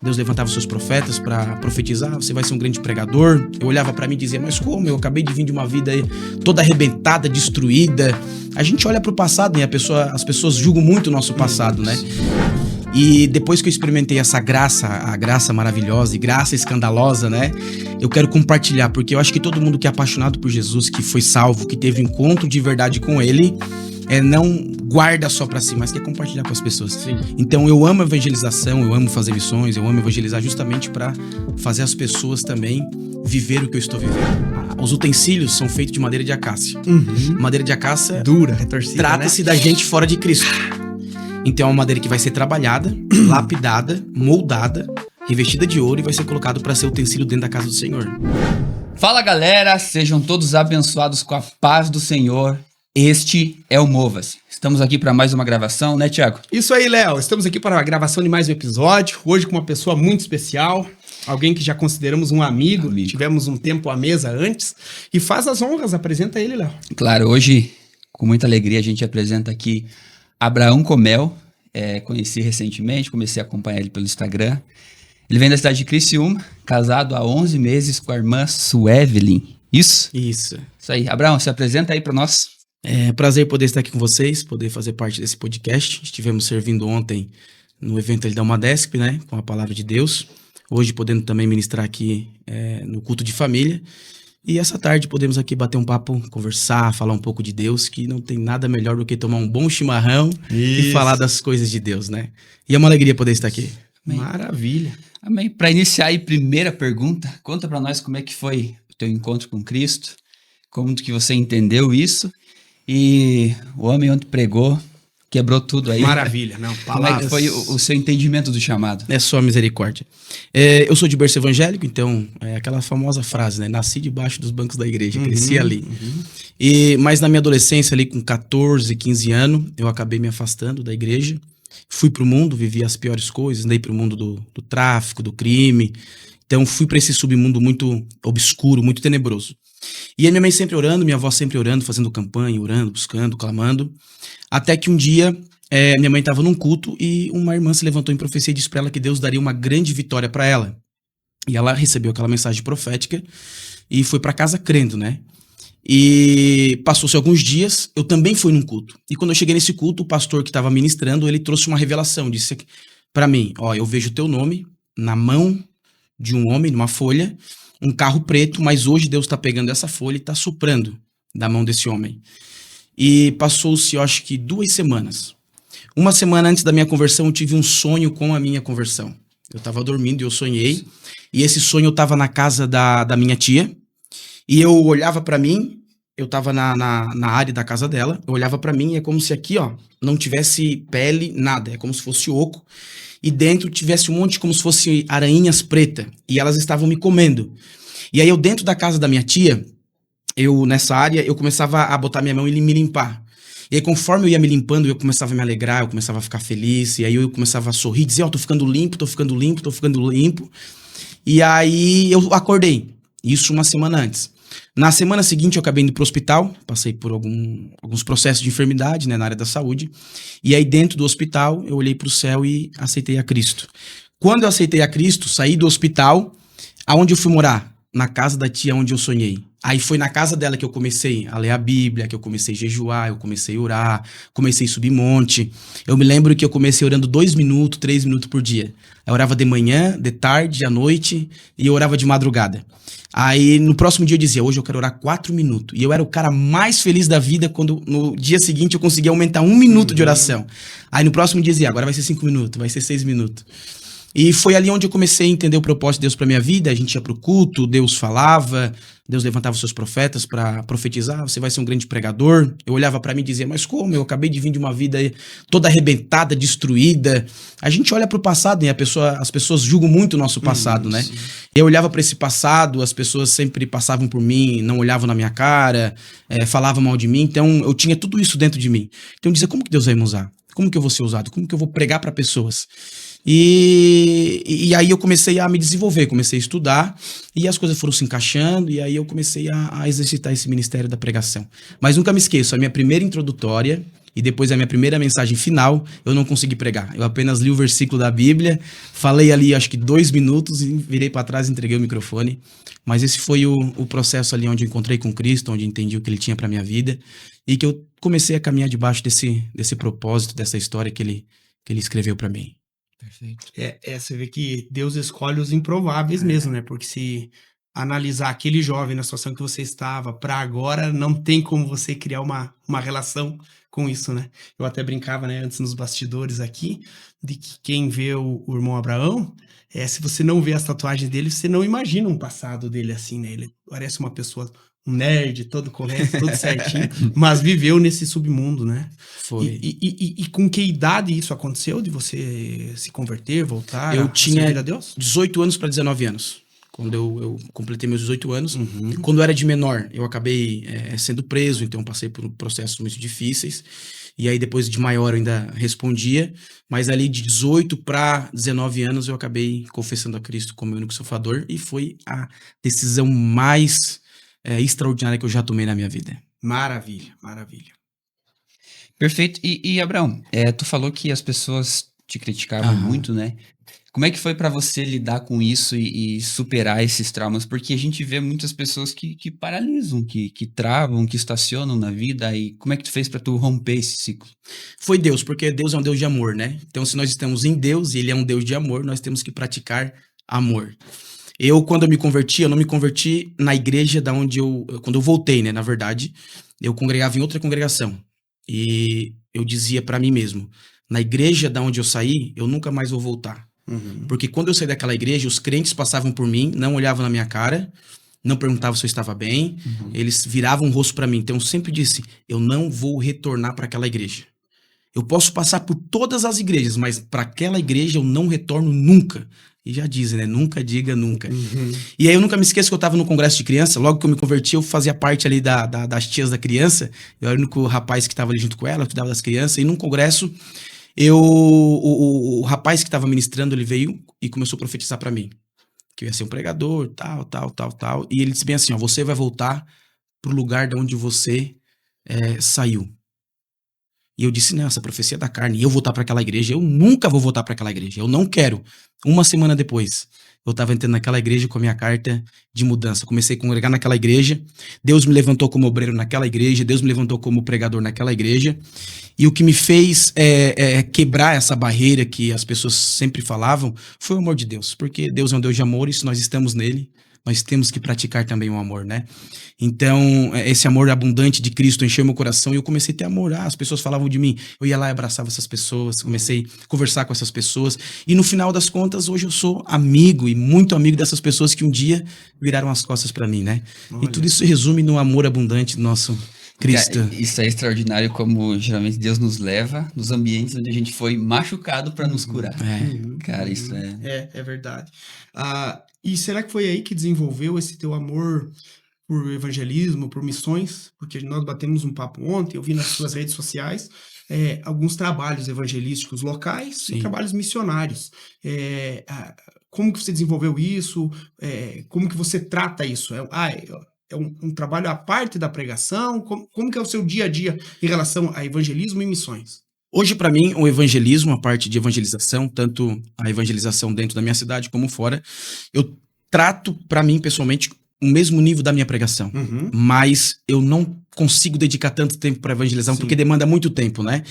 Deus levantava os seus profetas para profetizar, você vai ser um grande pregador. Eu olhava para mim e dizia, mas como? Eu acabei de vir de uma vida toda arrebentada, destruída. A gente olha para o passado, né? As pessoas julgam muito o nosso passado, né? E depois que eu experimentei essa graça, a graça maravilhosa e graça escandalosa, né? Eu quero compartilhar, porque eu acho que todo mundo que é apaixonado por Jesus, que foi salvo, que teve um encontro de verdade com Ele, não guarda só pra si, mas quer compartilhar com as pessoas. Sim. Então eu amo evangelização, eu amo fazer missões, eu amo evangelizar justamente para fazer as pessoas também viver o que eu estou vivendo. Os utensílios são feitos de madeira de acácia. Madeira de acácia Dura, retorcida, trata-se da gente fora de Cristo. Então é uma madeira que vai ser trabalhada, lapidada, moldada, revestida de ouro e vai ser colocado para ser utensílio dentro da casa do Senhor. Fala galera, sejam todos abençoados com a paz do Senhor. Este é o Mova-se. Estamos aqui para mais uma gravação, né, Thiago? Isso aí, Léo. Estamos aqui para a gravação de mais um episódio. Hoje com uma pessoa muito especial, alguém que já consideramos um amigo. Tivemos um tempo à mesa antes. E faz as honras, apresenta ele, Léo. Claro, hoje, com muita alegria, a gente apresenta aqui Abraão Comel. Conheci recentemente, comecei a acompanhar ele pelo Instagram. Ele vem da cidade de Criciúma, casado há 11 meses com a irmã Suevelin. Isso? Isso aí. Abraão, se apresenta aí para nós. É prazer poder estar aqui com vocês, poder fazer parte desse podcast. Estivemos servindo ontem no evento ali da Umadesp, né, com a palavra de Deus. Hoje podendo também ministrar aqui no culto de família. E essa tarde podemos aqui bater um papo, conversar, falar um pouco de Deus, que não tem nada melhor do que tomar um bom chimarrão e falar das coisas de Deus, né? E é uma alegria poder estar aqui. Amém. Maravilha. Amém. Para iniciar aí, primeira pergunta, conta para nós como é que foi o teu encontro com Cristo, como que você entendeu isso. E o homem onde pregou, quebrou tudo aí. Maravilha, não, palavras. Como é que foi o seu entendimento do chamado? É só misericórdia. Eu sou de berço evangélico, então é aquela famosa frase, né? Nasci debaixo dos bancos da igreja, cresci ali. Mas na minha adolescência, ali com 14, 15 anos, eu acabei me afastando da igreja. Fui pro mundo, vivi as piores coisas, andei pro mundo do tráfico, do crime. Então fui para esse submundo muito obscuro, muito tenebroso. E a minha mãe sempre orando, minha avó sempre orando, fazendo campanha, orando, buscando, clamando. Até que um dia, minha mãe estava num culto e uma irmã se levantou em profecia e disse para ela que Deus daria uma grande vitória para ela. E ela recebeu aquela mensagem profética e foi para casa crendo, né? E passou-se alguns dias, eu também fui num culto. E quando eu cheguei nesse culto, o pastor que estava ministrando, ele trouxe uma revelação, disse para mim, eu vejo o teu nome na mão de um homem, numa folha, um carro preto, mas hoje Deus está pegando essa folha e está soprando da mão desse homem. E passou-se, eu acho que 2 semanas. Uma semana antes da minha conversão, eu tive um sonho com a minha conversão. Eu estava dormindo e eu sonhei. E esse sonho eu estava na casa da minha tia. E eu olhava para mim, eu estava na área da casa dela, eu olhava para mim e é como se aqui, não tivesse pele, nada. É como se fosse oco. E dentro tivesse um monte como se fosse aranhas pretas. E elas estavam me comendo. E aí eu dentro da casa da minha tia, nessa área, eu começava a botar minha mão e me limpar. E aí conforme eu ia me limpando, eu começava a me alegrar, eu começava a ficar feliz. E aí eu começava a sorrir, dizer, tô ficando limpo, tô ficando limpo, tô ficando limpo. E aí eu acordei. Isso uma semana antes. Na semana seguinte eu acabei indo pro hospital, passei por alguns processos de enfermidade, né, na área da saúde. E aí dentro do hospital eu olhei pro céu e aceitei a Cristo. Quando eu aceitei a Cristo, saí do hospital, aonde eu fui morar? Na casa da tia onde eu sonhei. Aí foi na casa dela que eu comecei a ler a Bíblia, que eu comecei a jejuar, eu comecei a orar, comecei a subir monte. Eu me lembro que eu comecei orando 2 minutos, 3 minutos por dia. Eu orava de manhã, de tarde, à noite e eu orava de madrugada. Aí no próximo dia eu dizia, hoje eu quero orar 4 minutos. E eu era o cara mais feliz da vida quando no dia seguinte eu conseguia aumentar 1 minuto de oração. Aí no próximo dia eu dizia, agora vai ser 5 minutos, vai ser 6 minutos. E foi ali onde eu comecei a entender o propósito de Deus para minha vida. A gente ia pro culto, Deus falava, Deus levantava os seus profetas para profetizar, você vai ser um grande pregador. Eu olhava para mim e dizia, mas como? Eu acabei de vir de uma vida toda arrebentada, destruída. A gente olha pro passado e as pessoas julgam muito o nosso passado, né? Eu olhava para esse passado, as pessoas sempre passavam por mim, não olhavam na minha cara, falavam mal de mim. Então eu tinha tudo isso dentro de mim. Então eu dizia, como que Deus vai me usar? Como que eu vou ser usado? Como que eu vou pregar para pessoas? E aí eu comecei a me desenvolver, comecei a estudar e as coisas foram se encaixando e aí eu comecei a exercitar esse ministério da pregação. Mas nunca me esqueço, a minha primeira introdutória E depois da minha primeira mensagem final, eu não consegui pregar. Eu apenas li o versículo da Bíblia, falei ali acho que 2 minutos e virei para trás e entreguei o microfone. Mas esse foi o processo ali onde eu encontrei com Cristo, onde entendi o que ele tinha para minha vida e que eu comecei a caminhar debaixo desse propósito, dessa história que ele escreveu para mim. Perfeito. Você vê que Deus escolhe os improváveis mesmo, né? Porque se analisar aquele jovem na situação que você estava para agora, não tem como você criar uma relação com isso, né? Eu até brincava, né, antes nos bastidores aqui, de que quem vê o irmão Abraão, se você não vê as tatuagens dele, você não imagina um passado dele assim, né? Ele parece uma pessoa, um nerd, todo correto, todo certinho, mas viveu nesse submundo, né? Foi. E com que idade isso aconteceu, de você se converter, voltar Eu a tinha servir a Deus? 18 anos para 19 anos. Quando eu completei meus 18 anos. Quando eu era de menor, eu acabei sendo preso, então passei por processos muito difíceis. E aí depois de maior eu ainda respondia. Mas ali de 18 para 19 anos eu acabei confessando a Cristo como meu único salvador. E foi a decisão mais extraordinária que eu já tomei na minha vida. Maravilha, maravilha. Perfeito. E Abraão, tu falou que as pessoas te criticavam muito, né? Como é que foi pra você lidar com isso e superar esses traumas? Porque a gente vê muitas pessoas que paralisam, que travam, que estacionam na vida. E como é que tu fez pra tu romper esse ciclo? Foi Deus, porque Deus é um Deus de amor, né? Então se nós estamos em Deus e Ele é um Deus de amor, nós temos que praticar amor. Quando eu me converti, eu não me converti na igreja da onde quando eu voltei, né? Na verdade, eu congregava em outra congregação. E eu dizia pra mim mesmo, na igreja da onde eu saí, eu nunca mais vou voltar. Porque quando eu saí daquela igreja, os crentes passavam por mim, não olhavam na minha cara, não perguntavam se eu estava bem, eles viravam o rosto pra mim. Então eu sempre disse, eu não vou retornar para aquela igreja. Eu posso passar por todas as igrejas, mas para aquela igreja eu não retorno nunca. E já dizem, né? Nunca diga nunca. E aí eu nunca me esqueço que eu estava no congresso de criança, logo que eu me converti, eu fazia parte ali das tias da criança, eu era o único rapaz que estava ali junto com ela, eu cuidava das crianças, e num congresso, o rapaz que estava ministrando, ele veio e começou a profetizar para mim, que eu ia ser um pregador, tal, e ele disse bem assim, ó, você vai voltar pro lugar de onde você saiu. E eu disse, não, essa profecia é da carne, eu voltar para aquela igreja, eu nunca vou voltar para aquela igreja, eu não quero. Uma semana depois, eu estava entrando naquela igreja com a minha carta de mudança. Comecei a congregar naquela igreja, Deus me levantou como obreiro naquela igreja, Deus me levantou como pregador naquela igreja. E o que me fez quebrar essa barreira que as pessoas sempre falavam foi o amor de Deus. Porque Deus é um Deus de amor e se nós estamos nele, nós temos que praticar também o amor, né? Então, esse amor abundante de Cristo encheu meu coração e eu comecei a ter amor. As pessoas falavam de mim, eu ia lá e abraçava essas pessoas, comecei a conversar com essas pessoas. E no final das contas, hoje eu sou amigo e muito amigo dessas pessoas que um dia viraram as costas pra mim, né? Olha. E tudo isso resume no amor abundante do nosso Cristo. Isso é extraordinário como geralmente Deus nos leva nos ambientes onde a gente foi machucado para nos curar. Cara, isso é verdade. E será que foi aí que desenvolveu esse teu amor por evangelismo, por missões? Porque nós batemos um papo ontem, eu vi nas suas redes sociais alguns trabalhos evangelísticos locais. Sim. E trabalhos missionários. Como que você desenvolveu isso? Como que você trata isso? É um trabalho à parte da pregação? Como que é o seu dia a dia em relação a evangelismo e missões? Hoje, para mim, o evangelismo, a parte de evangelização, tanto a evangelização dentro da minha cidade como fora, eu trato, para mim, pessoalmente, o mesmo nível da minha pregação. Mas eu não consigo dedicar tanto tempo para evangelização, porque demanda muito tempo, né?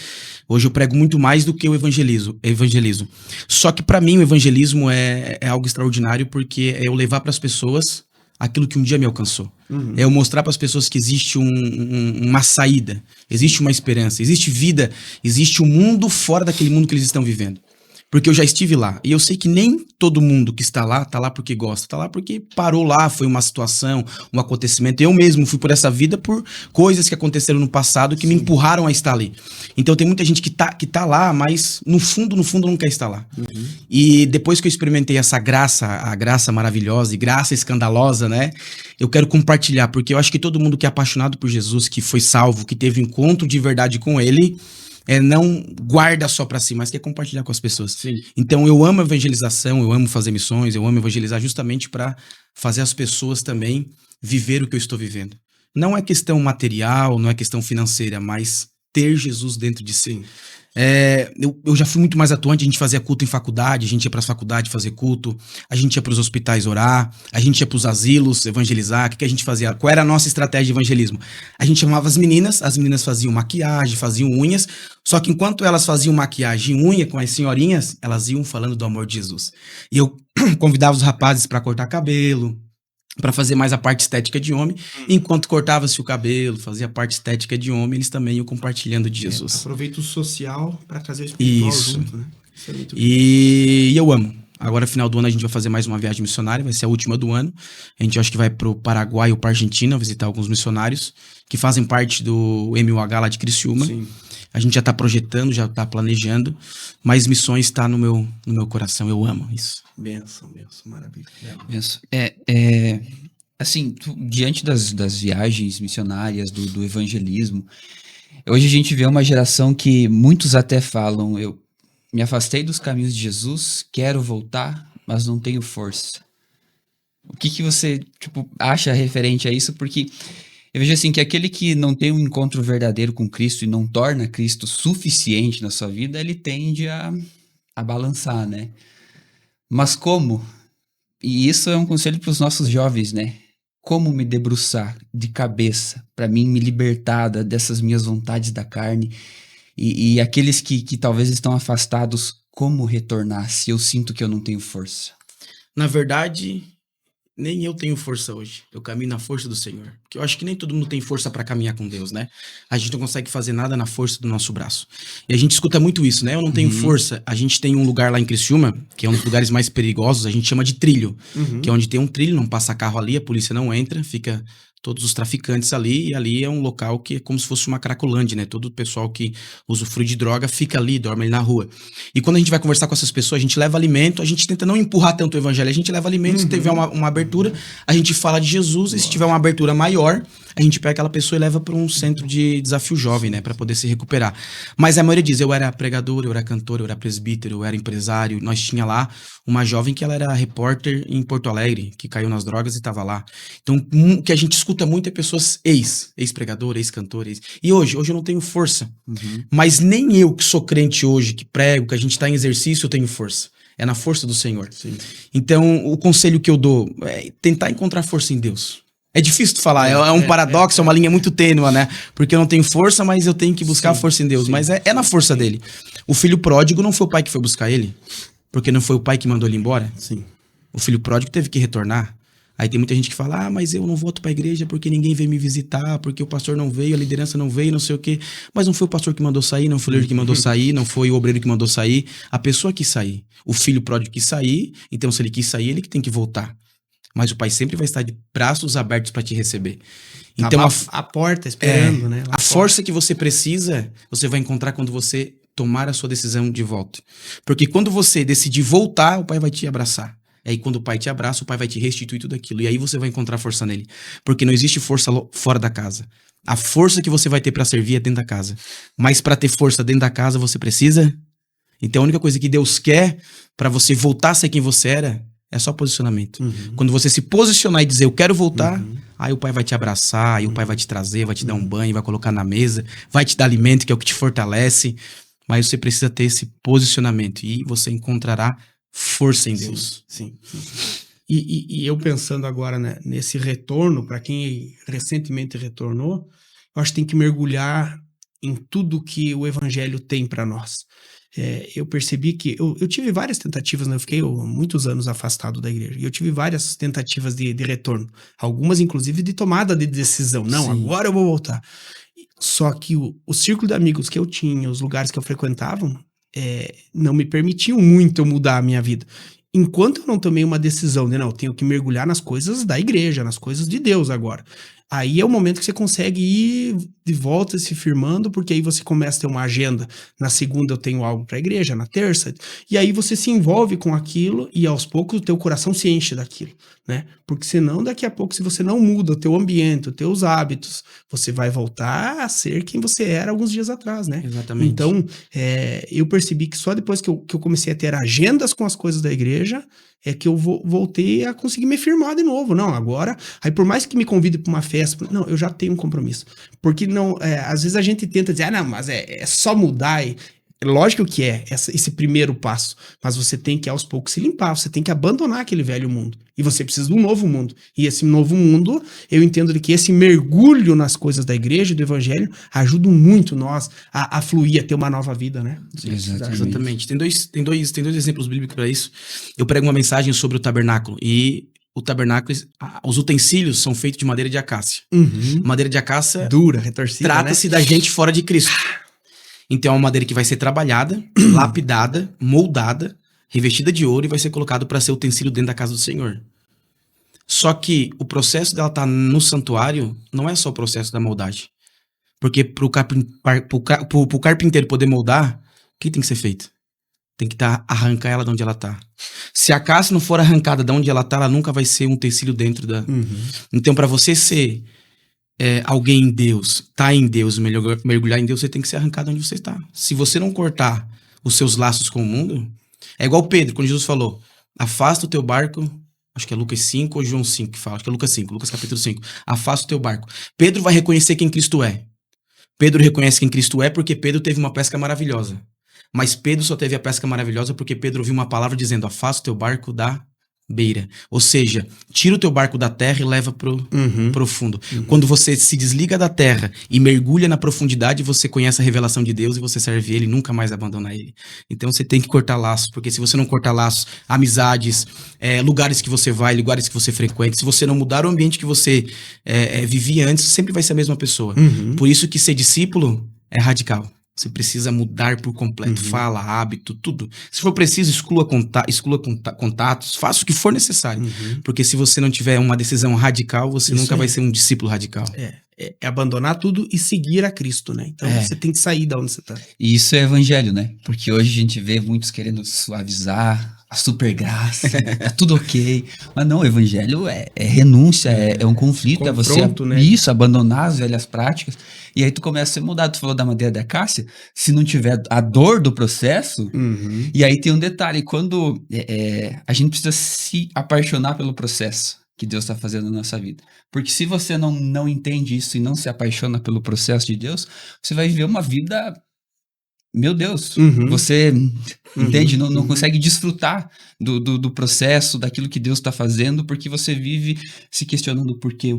Hoje eu prego muito mais do que eu evangelizo. Só que para mim o evangelismo é algo extraordinário, porque é eu levar para as pessoas aquilo que um dia me alcançou. É eu mostrar para as pessoas que existe uma saída, existe uma esperança, existe vida, existe um mundo fora daquele mundo que eles estão vivendo. Porque eu já estive lá. E eu sei que nem todo mundo que está lá porque gosta. Está lá porque parou lá, foi uma situação, um acontecimento. Eu mesmo fui por essa vida por coisas que aconteceram no passado que me empurraram a estar ali. Então tem muita gente que tá lá, mas no fundo não quer estar lá. E depois que eu experimentei essa graça, a graça maravilhosa e graça escandalosa, né? Eu quero compartilhar, porque eu acho que todo mundo que é apaixonado por Jesus, que foi salvo, que teve um encontro de verdade com ele, não guarda só pra si, mas quer compartilhar com as pessoas. Sim. Então eu amo evangelização, eu amo fazer missões, eu amo evangelizar justamente para fazer as pessoas também viver o que eu estou vivendo. Não é questão material, não é questão financeira, mas ter Jesus dentro de si. Eu já fui muito mais atuante, a gente fazia culto em faculdade, a gente ia para as faculdades fazer culto, a gente ia para os hospitais orar, a gente ia para os asilos evangelizar. O que a gente fazia? Qual era a nossa estratégia de evangelismo? A gente chamava as meninas faziam maquiagem, faziam unhas, só que enquanto elas faziam maquiagem e unha com as senhorinhas, elas iam falando do amor de Jesus. E eu convidava os rapazes para cortar cabelo, para fazer mais a parte estética de homem, enquanto cortava-se o cabelo, fazia a parte estética de homem, eles também iam compartilhando de Jesus. Aproveita o social para trazer o espiritual junto, né? Isso é muito bom. E eu amo. Agora, final do ano, a gente vai fazer mais uma viagem missionária, vai ser a última do ano. A gente acho que vai pro Paraguai ou pra Argentina visitar alguns missionários que fazem parte do MUH lá de Criciúma. Sim. A gente já tá projetando, já tá planejando, mas missões tá no meu coração, eu amo isso. Benção, maravilha. Benção. Assim, diante das viagens missionárias, do evangelismo, hoje a gente vê uma geração que muitos até falam, eu me afastei dos caminhos de Jesus, quero voltar, mas não tenho força. O que você acha referente a isso? Porque eu vejo assim que aquele que não tem um encontro verdadeiro com Cristo e não torna Cristo suficiente na sua vida, ele tende a balançar, né? Mas como? E isso é um conselho para os nossos jovens, né? Como me debruçar de cabeça para mim me libertar dessas minhas vontades da carne e aqueles que talvez estão afastados, como retornar se eu sinto que eu não tenho força? Na verdade, nem eu tenho força hoje. Eu caminho na força do Senhor. Porque eu acho que nem todo mundo tem força para caminhar com Deus, né? A gente não consegue fazer nada na força do nosso braço. E a gente escuta muito isso, né? Eu não tenho força. A gente tem um lugar lá em Criciúma, que é um dos lugares mais perigosos, a gente chama de trilho. Que é onde tem um trilho, não passa carro ali, a polícia não entra, fica todos os traficantes ali, e ali é um local que é como se fosse uma cracolândia, né? Todo o pessoal que usufrui de droga fica ali, dorme ali na rua. E quando a gente vai conversar com essas pessoas, a gente leva alimento, a gente tenta não empurrar tanto o evangelho, a gente leva alimento, se tiver uma abertura, a gente fala de Jesus, e se tiver uma abertura maior, a gente pega aquela pessoa e leva para um centro de desafio jovem, né? Para poder se recuperar. Mas a maioria diz, eu era pregador, eu era cantor, eu era presbítero, eu era empresário. Nós tinha lá uma jovem que ela era repórter em Porto Alegre, que caiu nas drogas e estava lá. Então, o que a gente escuta muito é pessoas ex-pregador, ex-cantor, E hoje eu não tenho força. Mas nem eu que sou crente hoje, que prego, que a gente está em exercício, eu tenho força. É na força do Senhor. Sim. Então, o conselho que eu dou é tentar encontrar força em Deus. É difícil de falar, é um paradoxo, é uma linha muito tênue, né? Porque eu não tenho força, mas eu tenho que buscar a força em Deus. Sim, mas é na força dele. O filho pródigo não foi o pai que foi buscar ele, porque não foi o pai que mandou ele embora. Sim. O filho pródigo teve que retornar. Aí tem muita gente que fala, mas eu não volto pra igreja porque ninguém veio me visitar, porque o pastor não veio, a liderança não veio, não sei o quê. Mas não foi o pastor que mandou sair, não foi o líder que mandou sair, não foi o obreiro que mandou sair. A pessoa quis sair. O filho pródigo quis sair, então se ele quis sair, ele que tem que voltar. Mas o pai sempre vai estar de braços abertos para te receber. Então a porta esperando, né? A força que você precisa, você vai encontrar quando você tomar a sua decisão de volta. Porque quando você decidir voltar, o pai vai te abraçar. E aí quando o pai te abraça, o pai vai te restituir tudo aquilo. E aí você vai encontrar força nele. Porque não existe força fora da casa. A força que você vai ter para servir é dentro da casa. Mas para ter força dentro da casa, você precisa. Então a única coisa que Deus quer para você voltar a ser quem você era é só posicionamento. Quando você se posicionar e dizer, eu quero voltar, aí o pai vai te abraçar, aí o pai vai te trazer, vai te dar um banho, vai colocar na mesa, vai te dar alimento, que é o que te fortalece. Mas você precisa ter esse posicionamento e você encontrará força em Deus. Sim. E eu pensando agora, né, nesse retorno, para quem recentemente retornou, eu acho que tem que mergulhar em tudo que o evangelho tem para nós. Eu percebi que eu tive várias tentativas, né? Eu fiquei muitos anos afastado da igreja, e eu tive várias tentativas de retorno, algumas inclusive de tomada de decisão. Não, sim, agora eu vou voltar. Só que o círculo de amigos que eu tinha, os lugares que eu frequentava, não me permitiam muito eu mudar a minha vida. Enquanto eu não tomei uma decisão de, não, eu tenho que mergulhar nas coisas da igreja, nas coisas de Deus agora. Aí é o momento que você consegue ir de volta se firmando, porque aí você começa a ter uma agenda. Na segunda eu tenho algo para a igreja, na terça. E aí você se envolve com aquilo e aos poucos o teu coração se enche daquilo, né? Porque senão daqui a pouco, se você não muda o teu ambiente, os teus hábitos, você vai voltar a ser quem você era alguns dias atrás, né? Exatamente. Então, eu percebi que só depois que eu comecei a ter agendas com as coisas da igreja, é que eu voltei a conseguir me firmar de novo. Não, agora, aí por mais que me convide para uma festa, não, eu já tenho um compromisso. Porque não, às vezes a gente tenta dizer, não, mas é só mudar. Lógico que esse primeiro passo, mas você tem que aos poucos se limpar, você tem que abandonar aquele velho mundo. E você precisa de um novo mundo. E esse novo mundo, eu entendo que esse mergulho nas coisas da igreja, do evangelho, ajuda muito nós a fluir, a ter uma nova vida, né? Exatamente. Tem dois exemplos bíblicos para isso. Eu prego uma mensagem sobre o tabernáculo e o tabernáculo, os utensílios são feitos de madeira de acácia. Madeira de acácia dura, retorcida, trata-se da gente fora de Cristo. Então é uma madeira que vai ser trabalhada, lapidada, moldada, revestida de ouro e vai ser colocado para ser utensílio dentro da casa do Senhor. Só que o processo dela estar no santuário não é só o processo da moldagem. Porque pro carpinteiro poder moldar, o que tem que ser feito? Tem que arrancar ela de onde ela está. Se a acácia não for arrancada de onde ela está, ela nunca vai ser um utensílio dentro da... Então para você ser... alguém em Deus, tá em Deus, mergulhar em Deus, você tem que ser arrancado onde você está. Se você não cortar os seus laços com o mundo, é igual Pedro, quando Jesus falou, afasta o teu barco, acho que é Lucas 5 ou João 5 que fala, acho que é Lucas 5, Lucas capítulo 5, afasta o teu barco. Pedro vai reconhecer quem Cristo é. Pedro reconhece quem Cristo é porque Pedro teve uma pesca maravilhosa. Mas Pedro só teve a pesca maravilhosa porque Pedro ouviu uma palavra dizendo, afasta o teu barco da beira. Ou seja, tira o teu barco da terra e leva pro profundo. Quando você se desliga da terra e mergulha na profundidade, você conhece a revelação de Deus e você serve ele e nunca mais abandona ele. Então você tem que cortar laços, porque se você não cortar laços, amizades, lugares que você vai, lugares que você frequenta, se você não mudar o ambiente que você vivia antes, sempre vai ser a mesma pessoa. Por isso que ser discípulo é radical. Você precisa mudar por completo, fala, hábito, tudo. Se for preciso, exclua contatos, faça o que for necessário. Porque se você não tiver uma decisão radical, você nunca vai ser um discípulo radical. É abandonar tudo e seguir a Cristo, né? Então você tem que sair da onde você tá. E isso é evangelho, né? Porque hoje a gente vê muitos querendo suavizar a super graça, é tudo ok. Mas não, o evangelho é renúncia, é um conflito, confronto, é você né? Isso, abandonar as velhas práticas. E aí tu começa a ser mudado. Tu falou da madeira da acácia, se não tiver a dor do processo, e aí tem um detalhe, quando a gente precisa se apaixonar pelo processo que Deus está fazendo na nossa vida. Porque se você não entende isso e não se apaixona pelo processo de Deus, você vai viver uma vida... Meu Deus, você entende? Não consegue desfrutar do processo, daquilo que Deus está fazendo, porque você vive se questionando o porquê.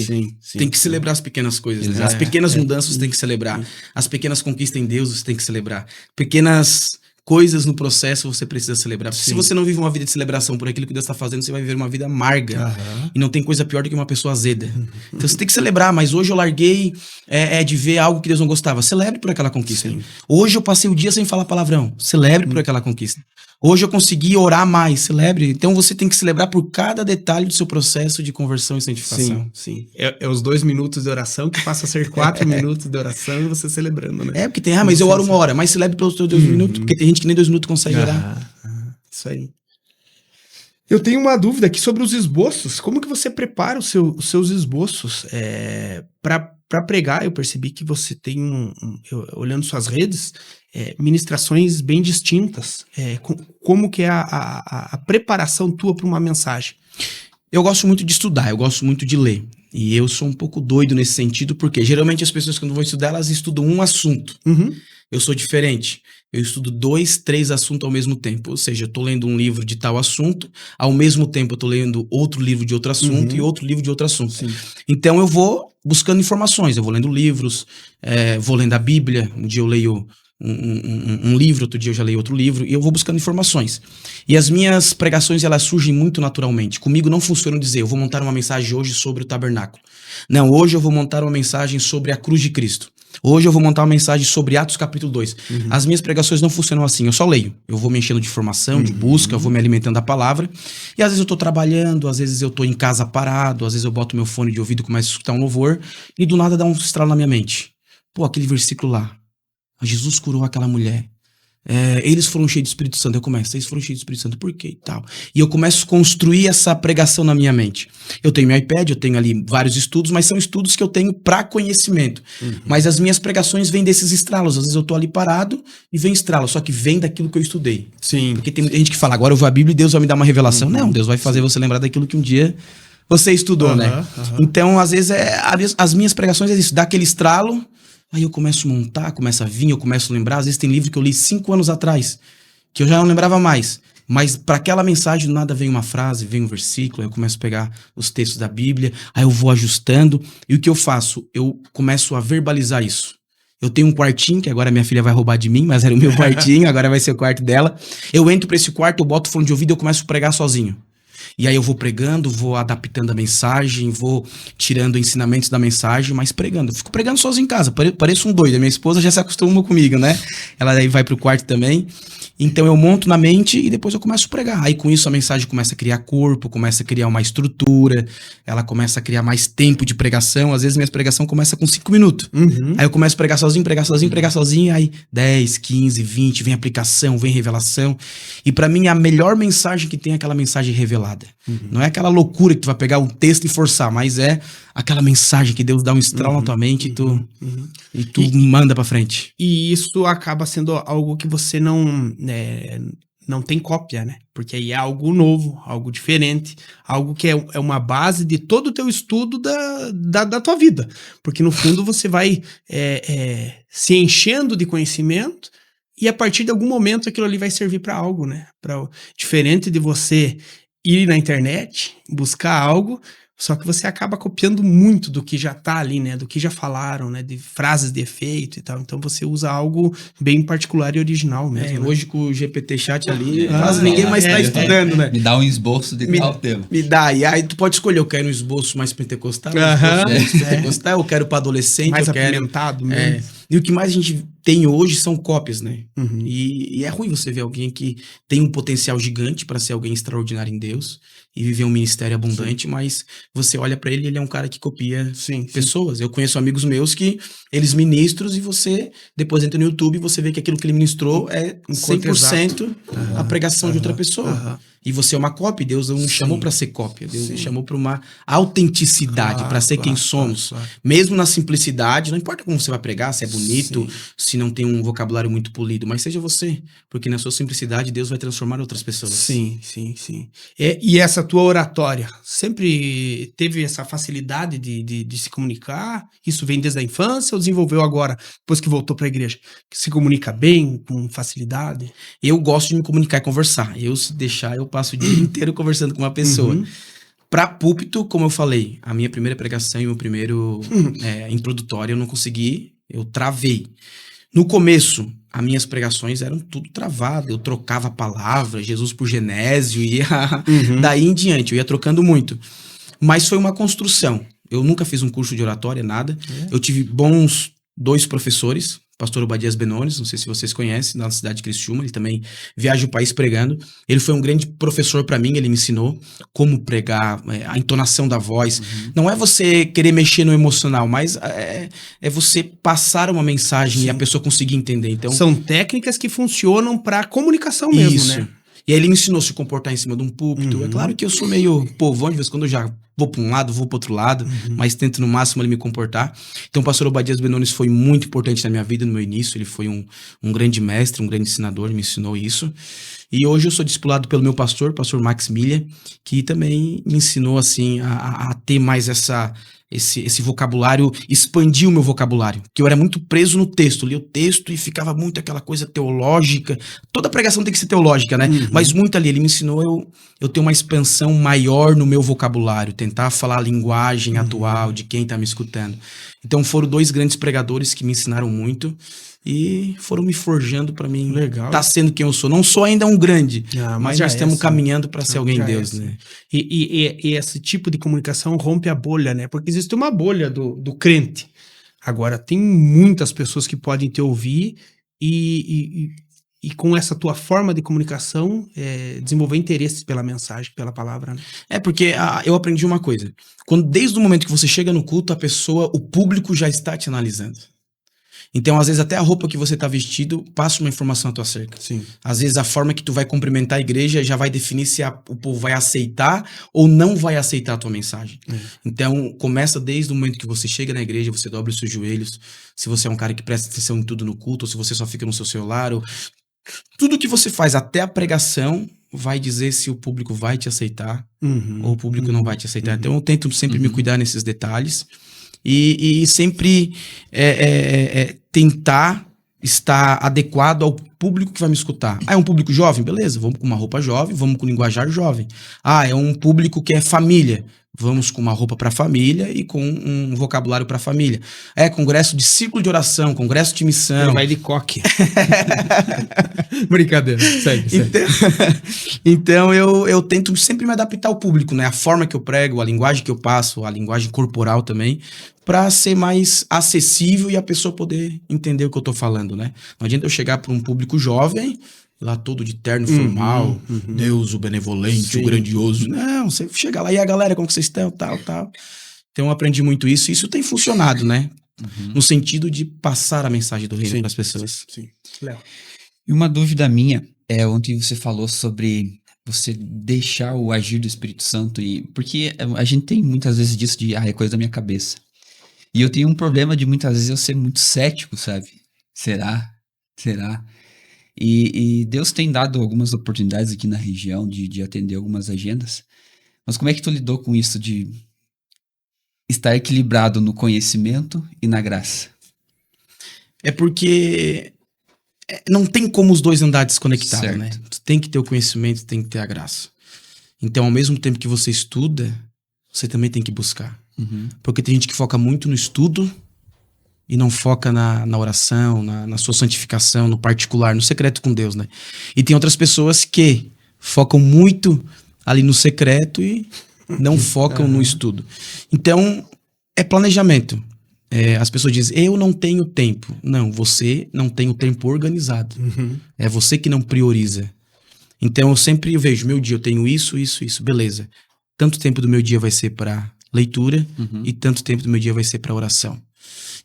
Sim. Tem que celebrar as pequenas coisas, né? As pequenas mudanças você tem que celebrar. As pequenas conquistas em Deus você tem que celebrar. Pequenas coisas no processo você precisa celebrar. Porque se você não vive uma vida de celebração por aquilo que Deus está fazendo, você vai viver uma vida amarga. E não tem coisa pior do que uma pessoa azeda. Então você tem que celebrar, mas hoje eu larguei de ver algo que Deus não gostava. Celebre por aquela conquista. Hoje eu passei o dia sem falar palavrão. Celebre por aquela conquista. Hoje eu consegui orar mais. Celebre. Então você tem que celebrar por cada detalhe do seu processo de conversão e santificação. Sim. É os 2 minutos de oração que passa a ser 4 minutos de oração e você celebrando, né? Porque tem, mas eu oro 1 hora, mas celebre pelos teus 2 minutos, porque tem gente que nem 2 minutos consegue orar. Isso aí. Eu tenho uma dúvida aqui sobre os esboços. Como que você prepara os seus esboços para pregar? Eu percebi que você tem, olhando suas redes, ministrações bem distintas. Como que é a preparação tua para uma mensagem? Eu gosto muito de estudar, eu gosto muito de ler. E eu sou um pouco doido nesse sentido, porque geralmente as pessoas quando vão estudar, elas estudam um assunto. Eu sou diferente. Eu estudo 2, 3 assuntos ao mesmo tempo. Ou seja, eu tô lendo um livro de tal assunto, ao mesmo tempo eu tô lendo outro livro de outro assunto e outro livro de outro assunto. Então eu vou buscando informações, eu vou lendo livros, vou lendo a Bíblia. Um dia eu leio um livro, outro dia eu já leio outro livro, e eu vou buscando informações. E as minhas pregações, elas surgem muito naturalmente. Comigo não funciona dizer, eu vou montar uma mensagem hoje sobre o tabernáculo. Não, hoje eu vou montar uma mensagem sobre a cruz de Cristo. Hoje eu vou montar uma mensagem sobre Atos capítulo 2. As minhas pregações não funcionam assim, eu só leio. Eu vou me enchendo de informação, de busca, eu vou me alimentando da palavra. E às vezes eu tô trabalhando, às vezes eu tô em casa parado, às vezes eu boto meu fone de ouvido e começo a escutar um louvor, e do nada dá um estralo na minha mente. Pô, aquele versículo lá. Jesus curou aquela mulher. eles foram cheios do Espírito Santo. Eu começo, eles foram cheios do Espírito Santo, por quê e tal? E eu começo a construir essa pregação na minha mente. Eu tenho meu iPad, eu tenho ali vários estudos, mas são estudos que eu tenho para conhecimento. Mas as minhas pregações vêm desses estralos. Às vezes eu tô ali parado e vem estralo, só que vem daquilo que eu estudei. Sim. Porque tem muita gente que fala, agora eu vou à Bíblia e Deus vai me dar uma revelação. Não, Deus vai fazer você lembrar daquilo que um dia você estudou, né? Então, às vezes, as minhas pregações é isso, dá aquele estralo, aí eu começo a montar, começo a vir, eu começo a lembrar. Às vezes tem livro que eu li 5 anos atrás, que eu já não lembrava mais. Mas para aquela mensagem, do nada vem uma frase, vem um versículo, aí eu começo a pegar os textos da Bíblia, aí eu vou ajustando. E o que eu faço? Eu começo a verbalizar isso. Eu tenho um quartinho, que agora minha filha vai roubar de mim, mas era o meu quartinho, agora vai ser o quarto dela. Eu entro pra esse quarto, eu boto o fone de ouvido e eu começo a pregar sozinho. E aí eu vou pregando, vou adaptando a mensagem, vou tirando ensinamentos da mensagem, mas pregando. Eu fico pregando sozinho em casa, pareço um doido. A minha esposa já se acostumou comigo, né? Ela aí vai pro quarto também. Então eu monto na mente e depois eu começo a pregar. Aí com isso a mensagem começa a criar corpo, começa a criar uma estrutura, ela começa a criar mais tempo de pregação. Às vezes minha pregação começa com 5 minutos. Aí eu começo a pregar sozinho, aí 10, 15, 20, vem aplicação, vem revelação. E pra mim a melhor mensagem que tem é aquela mensagem revelada. Não é aquela loucura que tu vai pegar um texto e forçar, mas é aquela mensagem que Deus dá um estralo na tua mente e tu manda pra frente. E isso acaba sendo algo que você não tem cópia, né? Porque aí é algo novo, algo diferente, algo que é uma base de todo o teu estudo da tua vida. Porque no fundo você vai se enchendo de conhecimento e a partir de algum momento aquilo ali vai servir para algo, né? Diferente de você ir na internet, buscar algo, só que você acaba copiando muito do que já tá ali, né? Do que já falaram, né? De frases de efeito e tal. Então você usa algo bem particular e original mesmo. Né? Hoje com o GPT chat ali, quase ninguém mais tá estudando, né? Me dá um esboço de qual tema. Me dá. E aí tu pode escolher, eu quero um esboço mais pentecostal, eu quero para adolescente, mais eu quero apimentado mesmo. E o que mais a gente tem hoje são cópias, né? E é ruim você ver alguém que tem um potencial gigante para ser alguém extraordinário em Deus e viver um ministério abundante, mas você olha para ele, ele é um cara que copia pessoas. Eu conheço amigos meus que eles ministros e você depois entra no YouTube e você vê que aquilo que ele ministrou é 100% a pregação de outra pessoa. E você é uma cópia, Deus não chamou para ser cópia, Deus chamou para uma autenticidade, para ser quem somos. Mesmo na simplicidade, não importa como você vai pregar, se é bonito, se não tem um vocabulário muito polido, mas seja você, porque na sua simplicidade Deus vai transformar outras pessoas. Sim. E essa tua oratória, sempre teve essa facilidade de se comunicar? Isso vem desde a infância ou desenvolveu agora, depois que voltou para a igreja? Que se comunica bem, com facilidade? Eu gosto de me comunicar e conversar. Se deixar, eu passo o dia inteiro conversando com uma pessoa. Pra púlpito, como eu falei, a minha primeira pregação e o meu primeiro introdutório eu não consegui, eu travei. No começo, as minhas pregações eram tudo travado, eu trocava palavras, Jesus por Genésio, ia daí em diante, eu ia trocando muito. Mas foi uma construção. Eu nunca fiz um curso de oratória, nada. Eu tive bons 2 professores, pastor Obadias Benones, não sei se vocês conhecem, na cidade de Criciúma, ele também viaja o país pregando. Ele foi um grande professor para mim, ele me ensinou como pregar, a entonação da voz. Não é você querer mexer no emocional, mas é você passar uma mensagem e a pessoa conseguir entender. Então, são técnicas que funcionam para comunicação mesmo, né? E aí ele me ensinou a se comportar em cima de um púlpito. É claro que eu sou meio povão, de vez em quando eu já vou para um lado, vou para outro lado, mas tento no máximo ali me comportar. Então o pastor Obadias Benones foi muito importante na minha vida, no meu início. Ele foi um grande mestre, um grande ensinador, me ensinou isso. E hoje eu sou discipulado pelo meu pastor Max Milha, que também me ensinou assim a ter mais esse vocabulário, expandiu o meu vocabulário, que eu era muito preso no texto, lia o texto e ficava muito aquela coisa teológica. Toda pregação tem que ser teológica, né? Mas muito ali, ele me ensinou eu ter uma expansão maior no meu vocabulário, tentar falar a linguagem atual de quem tá me escutando. Então foram 2 grandes pregadores que me ensinaram muito e foram me forjando para mim. Legal. Tá sendo quem eu sou. Não sou ainda um grande, mas nós estamos caminhando para ser alguém em Deus, né? E esse tipo de comunicação rompe a bolha, né? Porque existe uma bolha do crente. Agora, tem muitas pessoas que podem te ouvir e com essa tua forma de comunicação desenvolver interesse pela mensagem, pela palavra, né? Porque eu aprendi uma coisa. Desde o momento que você chega no culto, o público já está te analisando. Então, às vezes, até a roupa que você tá vestido passa uma informação à tua acerca. Sim. Às vezes, a forma que tu vai cumprimentar a igreja já vai definir se o povo vai aceitar ou não vai aceitar a tua mensagem. Então, começa desde o momento que você chega na igreja, você dobra os seus joelhos, se você é um cara que presta atenção em tudo no culto, ou se você só fica no seu celular, ou... tudo que você faz até a pregação vai dizer se o público vai te aceitar ou o público não vai te aceitar. Então, eu tento sempre me cuidar nesses detalhes. E sempre tentar estar adequado ao público que vai me escutar. Ah, é um público jovem? Beleza, vamos com uma roupa jovem, vamos com linguajar jovem. Ah, é um público que é família. Vamos com uma roupa para família e com um vocabulário para família. É congresso de círculo de oração, congresso de missão. Vai de coque. Brincadeira, segue. Então eu tento sempre me adaptar ao público, né? A forma que eu prego, a linguagem que eu passo, a linguagem corporal também, para ser mais acessível e a pessoa poder entender o que eu tô falando, né? Não adianta eu chegar para um público jovem, lá todo de terno formal, Deus, o benevolente, o grandioso. Não, você chega lá, e a galera, como que vocês estão, tal. Então eu aprendi muito isso, e isso tem funcionado, né? No sentido de passar a mensagem do reino para as pessoas. Sim. Léo. E uma dúvida minha é onde você falou sobre você deixar o agir do Espírito Santo, porque a gente tem muitas vezes disso de, é coisa da minha cabeça. E eu tenho um problema de muitas vezes eu ser muito cético, sabe? Será? E Deus tem dado algumas oportunidades aqui na região de atender algumas agendas. Mas como é que tu lidou com isso de estar equilibrado no conhecimento e na graça? É porque não tem como os dois andar desconectados, Certo. né? Tu tem que ter o conhecimento, tem que ter a graça. Então, ao mesmo tempo que você estuda, você também tem que buscar. Porque tem gente que foca muito no estudo e não foca na oração, na sua santificação, no particular, no secreto com Deus, né? E tem outras pessoas que focam muito ali no secreto e não focam no estudo. Então, é planejamento. As pessoas dizem, eu não tenho tempo. Não, você não tem o tempo organizado. É você que não prioriza. Então, eu sempre vejo, meu dia eu tenho isso, beleza. Tanto tempo do meu dia vai ser para leitura e tanto tempo do meu dia vai ser para oração.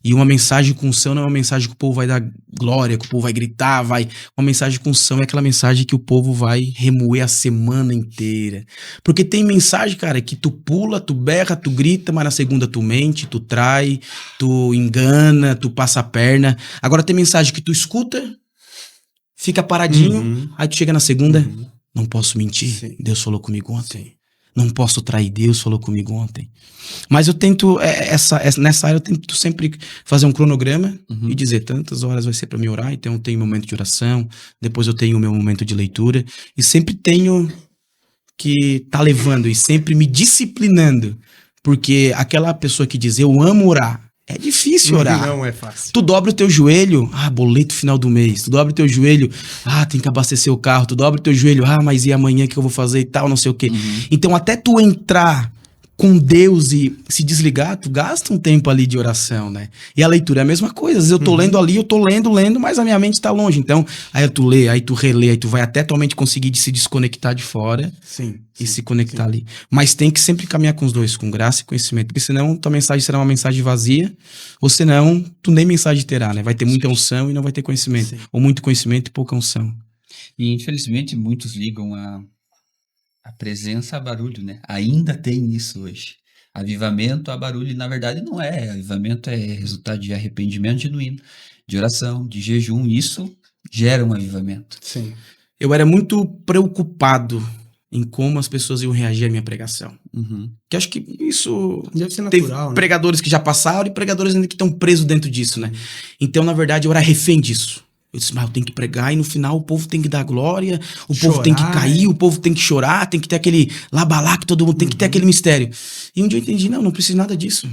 E uma mensagem com unção não é uma mensagem que o povo vai dar glória, que o povo vai gritar, uma mensagem com unção é aquela mensagem que o povo vai remoer a semana inteira. Porque tem mensagem, cara, que tu pula, tu berra, tu grita, mas na segunda tu mente, tu trai, tu engana, tu passa a perna. Agora tem mensagem que tu escuta, fica paradinho, aí tu chega na segunda, não posso mentir, Sim. Deus falou comigo ontem. Não posso trair, Deus falou comigo ontem. Mas eu tento, nessa área eu tento sempre fazer um cronograma e dizer, tantas horas vai ser para mim orar, então eu tenho meu momento de oração, depois eu tenho o meu momento de leitura, e sempre tenho que tá levando e sempre me disciplinando, porque aquela pessoa que diz, eu amo orar, é difícil orar. Não é fácil. Tu dobra o teu joelho, boleto final do mês. Tu dobra o teu joelho, tem que abastecer o carro. Tu dobra o teu joelho, mas e amanhã que eu vou fazer e tal, não sei o quê. Então, até tu entrar com Deus e se desligar, tu gasta um tempo ali de oração, né? E a leitura é a mesma coisa. Às vezes eu tô lendo ali, eu tô lendo, mas a minha mente tá longe. Então, aí tu lê, aí tu relê, aí tu vai até tua mente conseguir se desconectar de fora e se conectar ali. Mas tem que sempre caminhar com os dois, com graça e conhecimento, porque senão tua mensagem será uma mensagem vazia, ou senão tu nem mensagem terá, né? Vai ter muita unção e não vai ter conhecimento. Ou muito conhecimento e pouca unção. E infelizmente muitos ligam a presença a barulho, né? Ainda tem isso hoje. Avivamento a barulho, e na verdade não é. Avivamento é resultado de arrependimento genuíno, de oração, de jejum. Isso gera um avivamento. Sim. Eu era muito preocupado em como as pessoas iam reagir à minha pregação. Que acho que isso... Deve ser Teve natural, né? pregadores que já passaram e pregadores ainda que estão presos dentro disso, né? Então, na verdade, eu era refém disso. Eu disse, mas eu tenho que pregar e no final o povo tem que dar glória, o povo tem que cair, o povo tem que chorar, tem que ter aquele labalá que todo mundo tem que ter aquele mistério. E um dia eu entendi, não precisa nada disso.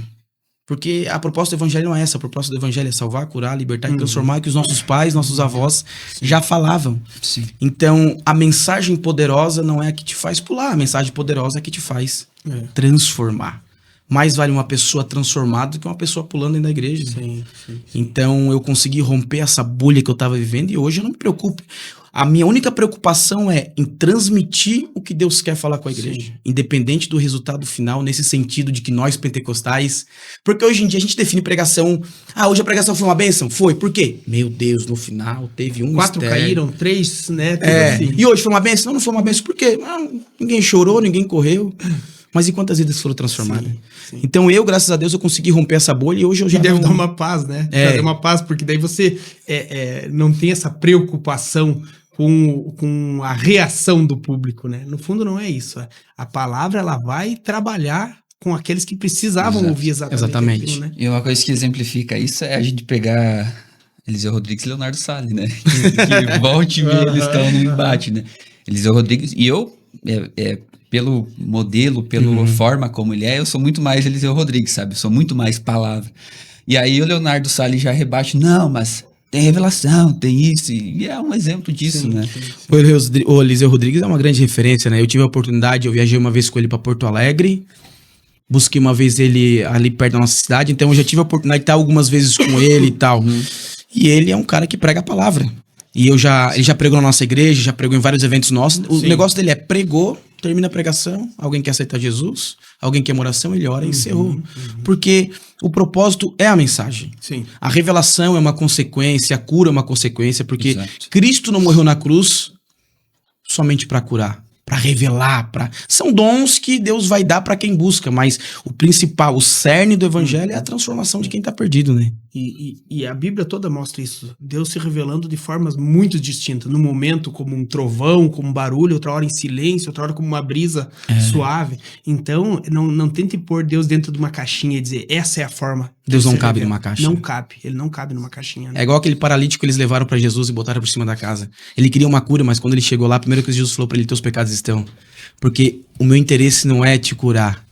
Porque a proposta do evangelho não é essa. A proposta do evangelho é salvar, curar, libertar e transformar, que os nossos pais, nossos avós já falavam. Sim. Então, a mensagem poderosa não é a que te faz pular, a mensagem poderosa é a que te faz transformar. Mais vale uma pessoa transformada do que uma pessoa pulando dentro da igreja. Sim. Então, eu consegui romper essa bolha que eu tava vivendo e hoje eu não me preocupo. A minha única preocupação é em transmitir o que Deus quer falar com a igreja. Sim. Independente do resultado final, nesse sentido de que nós pentecostais... Porque hoje em dia a gente define pregação... hoje a pregação foi uma bênção? Foi. Por quê? Meu Deus, no final teve 4 mistério. caíram, 3, né? Tudo assim. E hoje foi uma bênção? Não foi uma bênção. Por quê? Ninguém chorou, ninguém correu. Mas e quantas vidas foram transformadas? Sim. Então eu, graças a Deus, eu consegui romper essa bolha e hoje eu já... E deve dar uma paz, né? Deve dar uma paz, porque daí você não tem essa preocupação com a reação do público, né? No fundo não é isso. A palavra, ela vai trabalhar com aqueles que precisavam ouvir exatamente aquilo, né? E uma coisa que exemplifica isso é a gente pegar Eliseu Rodrigues e Leonardo Salles, né? que volte e meia eles estão no embate, né? Eliseu Rodrigues, e eu, pelo modelo, pela forma como ele eu sou muito mais Eliseu Rodrigues, sabe? Eu sou muito mais palavra. E aí o Leonardo Salles já rebate, não, mas tem revelação, tem isso, e é um exemplo disso, né? O Eliseu Rodrigues é uma grande referência, né? Eu tive a oportunidade, eu viajei uma vez com ele para Porto Alegre, busquei uma vez ele ali perto da nossa cidade, então eu já tive a oportunidade de estar algumas vezes com ele e tal. E ele é um cara que prega a palavra. E ele já pregou na nossa igreja, já pregou em vários eventos nossos. O negócio dele pregou, termina a pregação, alguém quer aceitar Jesus, alguém quer uma oração, ele ora e encerrou. Porque o propósito é a mensagem. Sim. A revelação é uma consequência, a cura é uma consequência, porque Exato. Cristo não morreu na cruz somente para curar, para revelar, são dons que Deus vai dar para quem busca, mas o principal, o cerne do evangelho é a transformação de quem tá perdido, né? E a Bíblia toda mostra isso. Deus se revelando de formas muito distintas. No momento, como um trovão, como um barulho, outra hora em silêncio, outra hora como uma brisa suave. Então, não tente pôr Deus dentro de uma caixinha e dizer, essa é a forma. Deus não cabe numa caixa. Não cabe. Ele não cabe numa caixinha. Né? É igual aquele paralítico que eles levaram para Jesus e botaram por cima da casa. Ele queria uma cura, mas quando ele chegou lá, a primeira coisa que Jesus falou para ele, teus pecados estão. Porque o meu interesse não é te curar.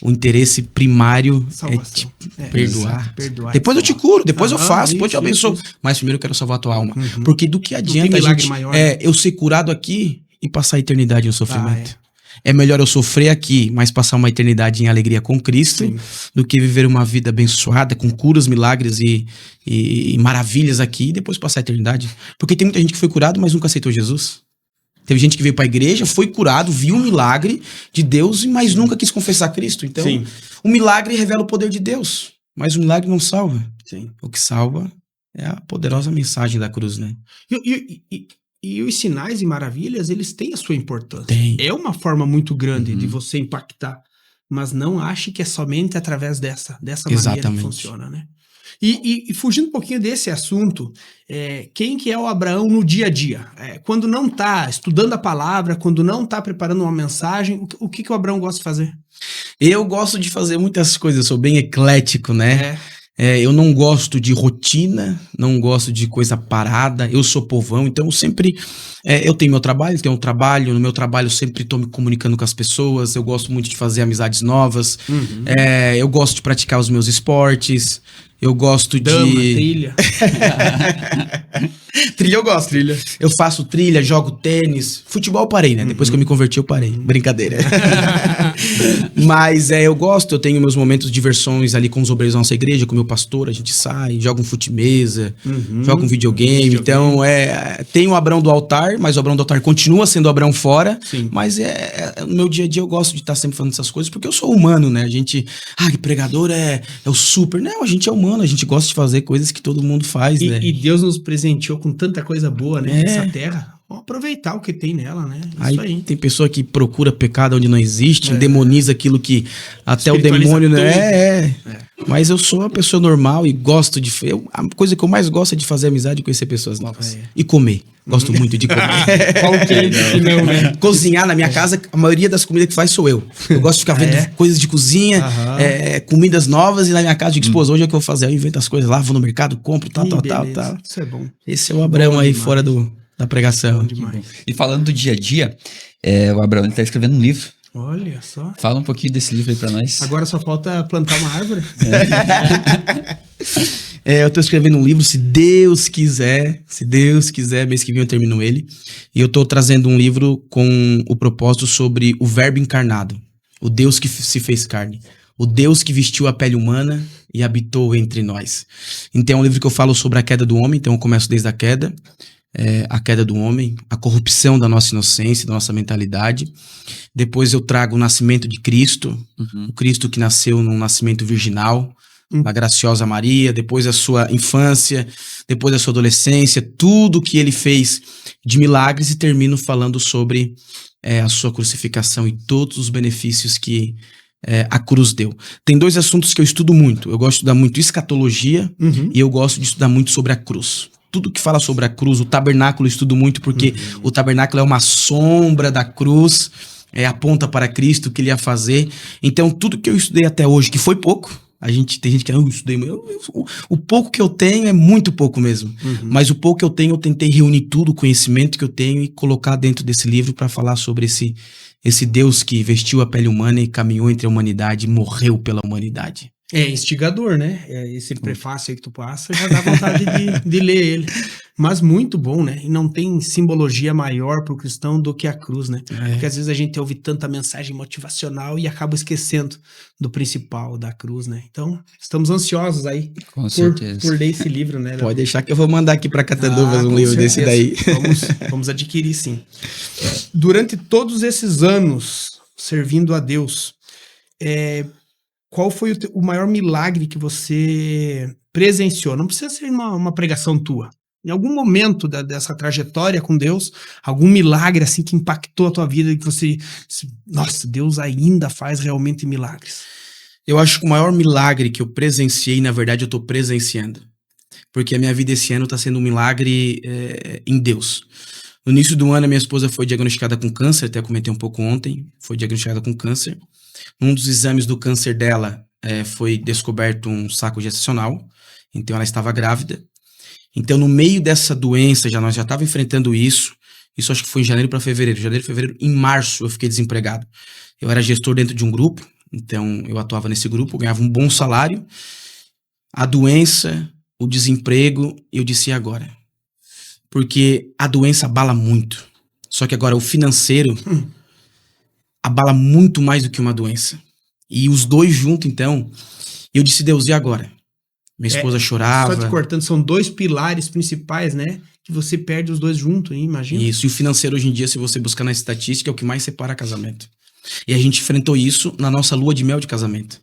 O interesse primário salvação. É te perdoar. Perdoar. Depois eu te curo, depois eu faço, depois eu te isso, abençoo. isso. Mas primeiro eu quero salvar a tua alma. Porque do que adianta a milagre gente maior, né? eu ser curado aqui e passar a eternidade no sofrimento. É melhor eu sofrer aqui, mas passar uma eternidade em alegria com Cristo, Sim. do que viver uma vida abençoada, com curas, milagres e maravilhas aqui, e depois passar a eternidade. Porque tem muita gente que foi curado, mas nunca aceitou Jesus. Teve gente que veio pra igreja, foi curado, viu um milagre de Deus, mas nunca quis confessar Cristo. Então, Sim. o milagre revela o poder de Deus, mas o milagre não salva. Sim. O que salva é a poderosa mensagem da cruz, né? E os sinais e maravilhas, eles têm a sua importância. Tem. É uma forma muito grande de você impactar. Mas não ache que é somente através dessa maneira Exatamente. que funciona, né? E fugindo um pouquinho desse assunto, quem que é o Abraão no dia a dia? Quando não está estudando a palavra, quando não está preparando uma mensagem, o que o Abraão gosta de fazer? Eu gosto de fazer muitas coisas, eu sou bem eclético, né? Eu não gosto de rotina, não gosto de coisa parada, eu sou povão, então eu sempre... eu tenho meu trabalho, no meu trabalho eu sempre estou me comunicando com as pessoas, eu gosto muito de fazer amizades novas, eu gosto de praticar os meus esportes, eu gosto Trilha. Trilha eu gosto. Eu faço trilha, jogo tênis. Futebol eu parei, né? Depois que eu me converti, eu parei. Brincadeira. Mas eu gosto, eu tenho meus momentos de diversões ali com os obreiros da nossa igreja, com o meu pastor, a gente sai, joga um fute-mesa, joga um videogame. Então, tem o Abraão do altar, mas o Abraão do altar continua sendo o Abraão fora. Sim. Mas no meu dia a dia eu gosto de estar sempre falando dessas coisas, porque eu sou humano, né? A gente, que pregador é o super. Não, a gente é humano, a gente gosta de fazer coisas que todo mundo faz, né? E Deus nos presenteou com tanta coisa boa, né? Nessa terra. Vamos aproveitar o que tem nela, né? Isso aí. Tem pessoa que procura pecado onde não existe, demoniza aquilo que até o Espiritualiza demônio, né? tudo. Mas eu sou uma pessoa normal e gosto de... a coisa que eu mais gosto é de fazer amizade e conhecer pessoas novas. E comer. Gosto muito de comer. Qual que não, né? Cozinhar na minha casa, a maioria das comidas que faz sou eu. Eu gosto de ficar vendo coisas de cozinha, comidas novas, e na minha casa eu digo, esposa, hoje é o que eu vou fazer? Eu invento as coisas lá, vou no mercado, compro, tal. Isso é bom. Esse é o Abraão Bom aí demais. fora da pregação. Demais. E falando do dia a dia, o Abraão está escrevendo um livro. Olha só. Fala um pouquinho desse livro aí pra nós. Agora só falta plantar uma árvore. Eu tô escrevendo um livro, se Deus quiser, mês que vem eu termino ele. E eu tô trazendo um livro com o propósito sobre o Verbo encarnado, o Deus que se fez carne, o Deus que vestiu a pele humana e habitou entre nós. Então é um livro que eu falo sobre a queda do homem, então eu começo desde a queda. a queda do homem, a corrupção da nossa inocência, da nossa mentalidade. Depois eu trago o nascimento de Cristo, o Cristo que nasceu num nascimento virginal, da graciosa Maria, depois a sua infância, depois a sua adolescência, tudo que ele fez de milagres, e termino falando sobre a sua crucificação e todos os benefícios que a cruz deu. Tem 2 assuntos que eu estudo muito. Eu gosto de estudar muito escatologia e eu gosto de estudar muito sobre a cruz. Tudo que fala sobre a cruz, o tabernáculo eu estudo muito porque o tabernáculo é uma sombra da cruz, aponta para Cristo, o que ele ia fazer. Então tudo que eu estudei até hoje, que foi pouco, tem gente que eu estudei, o pouco que eu tenho é muito pouco mesmo, mas o pouco que eu tenho eu tentei reunir tudo o conhecimento que eu tenho e colocar dentro desse livro para falar sobre esse Deus que vestiu a pele humana e caminhou entre a humanidade e morreu pela humanidade. É instigador, né? Esse prefácio aí que tu passa, já dá vontade de ler ele. Mas muito bom, né? E não tem simbologia maior pro cristão do que a cruz, né? Porque às vezes a gente ouve tanta mensagem motivacional e acaba esquecendo do principal, da cruz, né? Então, estamos ansiosos aí por ler esse livro, né? Pode deixar que eu vou mandar aqui para Catanduvas um livro desse daí. Vamos adquirir, sim. Durante todos esses anos servindo a Deus, qual foi o maior milagre que você presenciou? Não precisa ser uma pregação tua. Em algum momento dessa trajetória com Deus, algum milagre assim que impactou a tua vida, que você... Nossa, Deus ainda faz realmente milagres. Eu acho que o maior milagre que eu presenciei, na verdade, eu estou presenciando. Porque a minha vida esse ano está sendo um milagre em Deus. No início do ano, a minha esposa foi diagnosticada com câncer, até comentei um pouco ontem, foi diagnosticada com câncer. Um dos exames do câncer dela foi descoberto um saco gestacional, então ela estava grávida. Então, no meio dessa doença, nós já estávamos enfrentando isso acho que foi em janeiro para fevereiro. Em março eu fiquei desempregado. Eu era gestor dentro de um grupo, então eu atuava nesse grupo, ganhava um bom salário. A doença, o desemprego, eu disse, e agora? Porque a doença abala muito. Só que agora o financeiro abala muito mais do que uma doença. E os dois juntos, então, eu disse, Deus, e agora? Minha esposa chorava. Só te cortando, são 2 pilares principais, né? Que você perde os dois juntos, hein? Imagina. Isso, e o financeiro hoje em dia, se você buscar na estatística, é o que mais separa casamento. E a gente enfrentou isso na nossa lua de mel de casamento.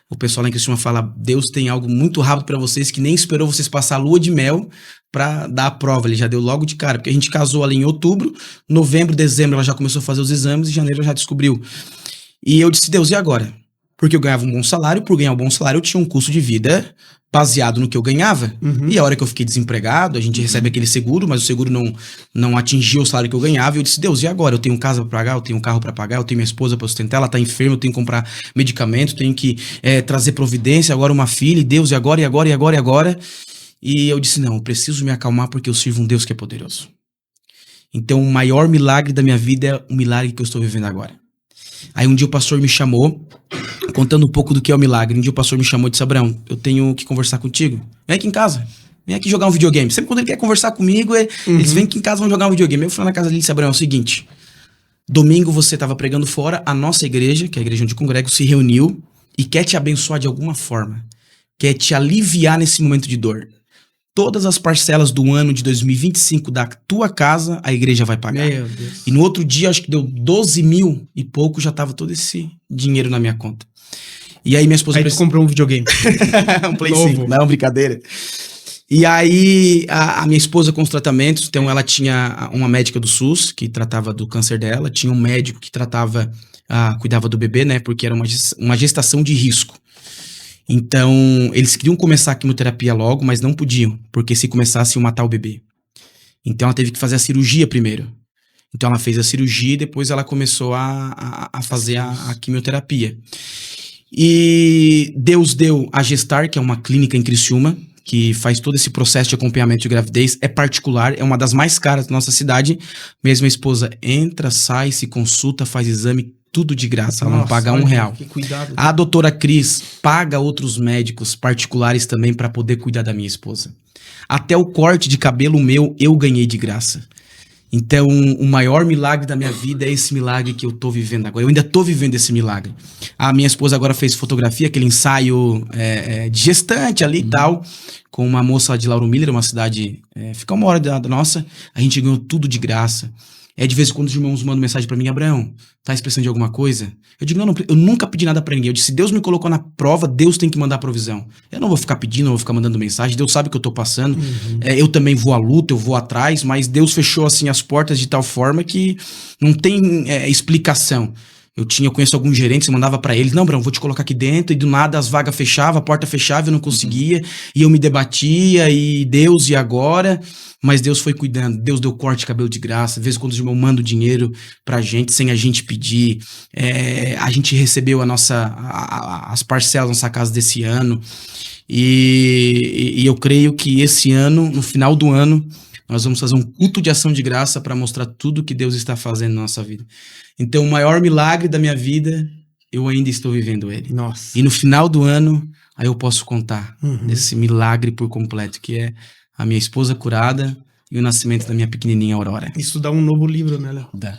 O pessoal lá em Criciúma fala, Deus tem algo muito rápido pra vocês, que nem esperou vocês passar a lua de mel pra dar a prova. Ele já deu logo de cara, porque a gente casou ali em outubro, novembro, dezembro ela já começou a fazer os exames e em janeiro ela já descobriu. E eu disse, Deus, e agora? Porque eu ganhava um bom salário, por ganhar um bom salário eu tinha um custo de vida baseado no que eu ganhava. E a hora que eu fiquei desempregado, a gente recebe aquele seguro, mas o seguro não atingiu o salário que eu ganhava, e eu disse, Deus, e agora? Eu tenho casa pra pagar, eu tenho um carro pra pagar, eu tenho minha esposa pra sustentar, ela tá enferma, eu tenho que comprar medicamento, tenho que trazer providência, agora uma filha, e Deus, e agora? E eu disse, não, eu preciso me acalmar porque eu sirvo um Deus que é poderoso. Então o maior milagre da minha vida é o milagre que eu estou vivendo agora. Aí um dia o pastor me chamou, contando um pouco do que é o milagre. Um dia o pastor me chamou e disse, Abraão, eu tenho que conversar contigo. Vem aqui em casa, vem aqui jogar um videogame. Sempre quando ele quer conversar comigo, eles vêm aqui em casa, vão jogar um videogame. Eu fui na casa dele e disse, Abraão, é o seguinte, domingo você estava pregando fora, a nossa igreja, que é a igreja onde eu congrego, se reuniu e quer te abençoar de alguma forma. Quer te aliviar nesse momento de dor. Todas as parcelas do ano de 2025 da tua casa, a igreja vai pagar. Meu Deus. E no outro dia, acho que deu 12 mil e pouco, já tava todo esse dinheiro na minha conta. E aí minha esposa... Aí tu comprou um videogame. Um Play 5, não, brincadeira. E aí a minha esposa com os tratamentos, então ela tinha uma médica do SUS, que tratava do câncer dela, tinha um médico que cuidava do bebê, né, porque era uma gestação de risco. Então, eles queriam começar a quimioterapia logo, mas não podiam, porque se começasse iam matar o bebê. Então, ela teve que fazer a cirurgia primeiro. Então, ela fez a cirurgia e depois ela começou a fazer a quimioterapia. E Deus deu a Gestar, que é uma clínica em Criciúma, que faz todo esse processo de acompanhamento de gravidez, é particular, é uma das mais caras da nossa cidade. Mesmo a esposa entra, sai, se consulta, faz exame, tudo de graça, ela não paga R$1. Que cuidado. A doutora Cris paga outros médicos particulares também para poder cuidar da minha esposa. Até o corte de cabelo meu, eu ganhei de graça. Então, o maior milagre da minha vida é esse milagre que eu tô vivendo agora. Eu ainda tô vivendo esse milagre. A minha esposa agora fez fotografia, aquele ensaio de gestante ali e tal, com uma moça de Lauro Miller, uma cidade, fica 1 hora da nossa. A gente ganhou tudo de graça. De vez em quando os irmãos mandam mensagem pra mim: Abraão, tá expressando de alguma coisa? Eu digo, não, eu nunca pedi nada pra ninguém. Eu disse, Deus me colocou na prova, Deus tem que mandar provisão. Eu não vou ficar pedindo, não vou ficar mandando mensagem, Deus sabe o que eu tô passando. Eu também vou à luta, eu vou atrás, mas Deus fechou assim as portas de tal forma que não tem explicação. Eu conheço alguns gerentes, eu mandava pra eles, não, Abraão, vou te colocar aqui dentro, e do nada as vagas fechavam, a porta fechava, eu não conseguia, e eu me debatia, e Deus, e agora? Mas Deus foi cuidando, Deus deu corte de cabelo de graça, às vezes quando os irmãos mandam dinheiro pra gente, sem a gente pedir, a gente recebeu as parcelas da nossa casa desse ano, e eu creio que esse ano, no final do ano, nós vamos fazer um culto de ação de graça para mostrar tudo que Deus está fazendo na nossa vida. Então, o maior milagre da minha vida, eu ainda estou vivendo ele. Nossa. E no final do ano, aí eu posso contar desse milagre por completo, que é a minha esposa curada e o nascimento da minha pequenininha Aurora. Isso dá um novo livro, né, Léo? Dá.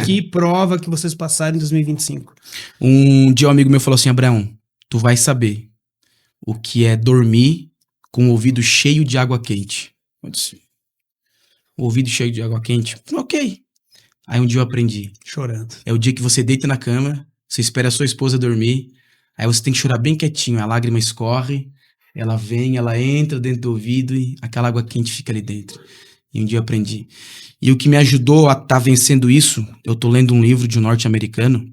Que prova que vocês passaram em 2025. Um dia um amigo meu falou assim, Abraão, tu vai saber o que é dormir com o ouvido cheio de água quente. Eu disse, o ouvido cheio de água quente? Ok. Aí um dia eu aprendi. Chorando. É o dia que você deita na cama, você espera a sua esposa dormir, aí você tem que chorar bem quietinho, a lágrima escorre, ela vem, ela entra dentro do ouvido e aquela água quente fica ali dentro. E um dia eu aprendi. E o que me ajudou a estar vencendo isso, eu tô lendo um livro de um norte-americano,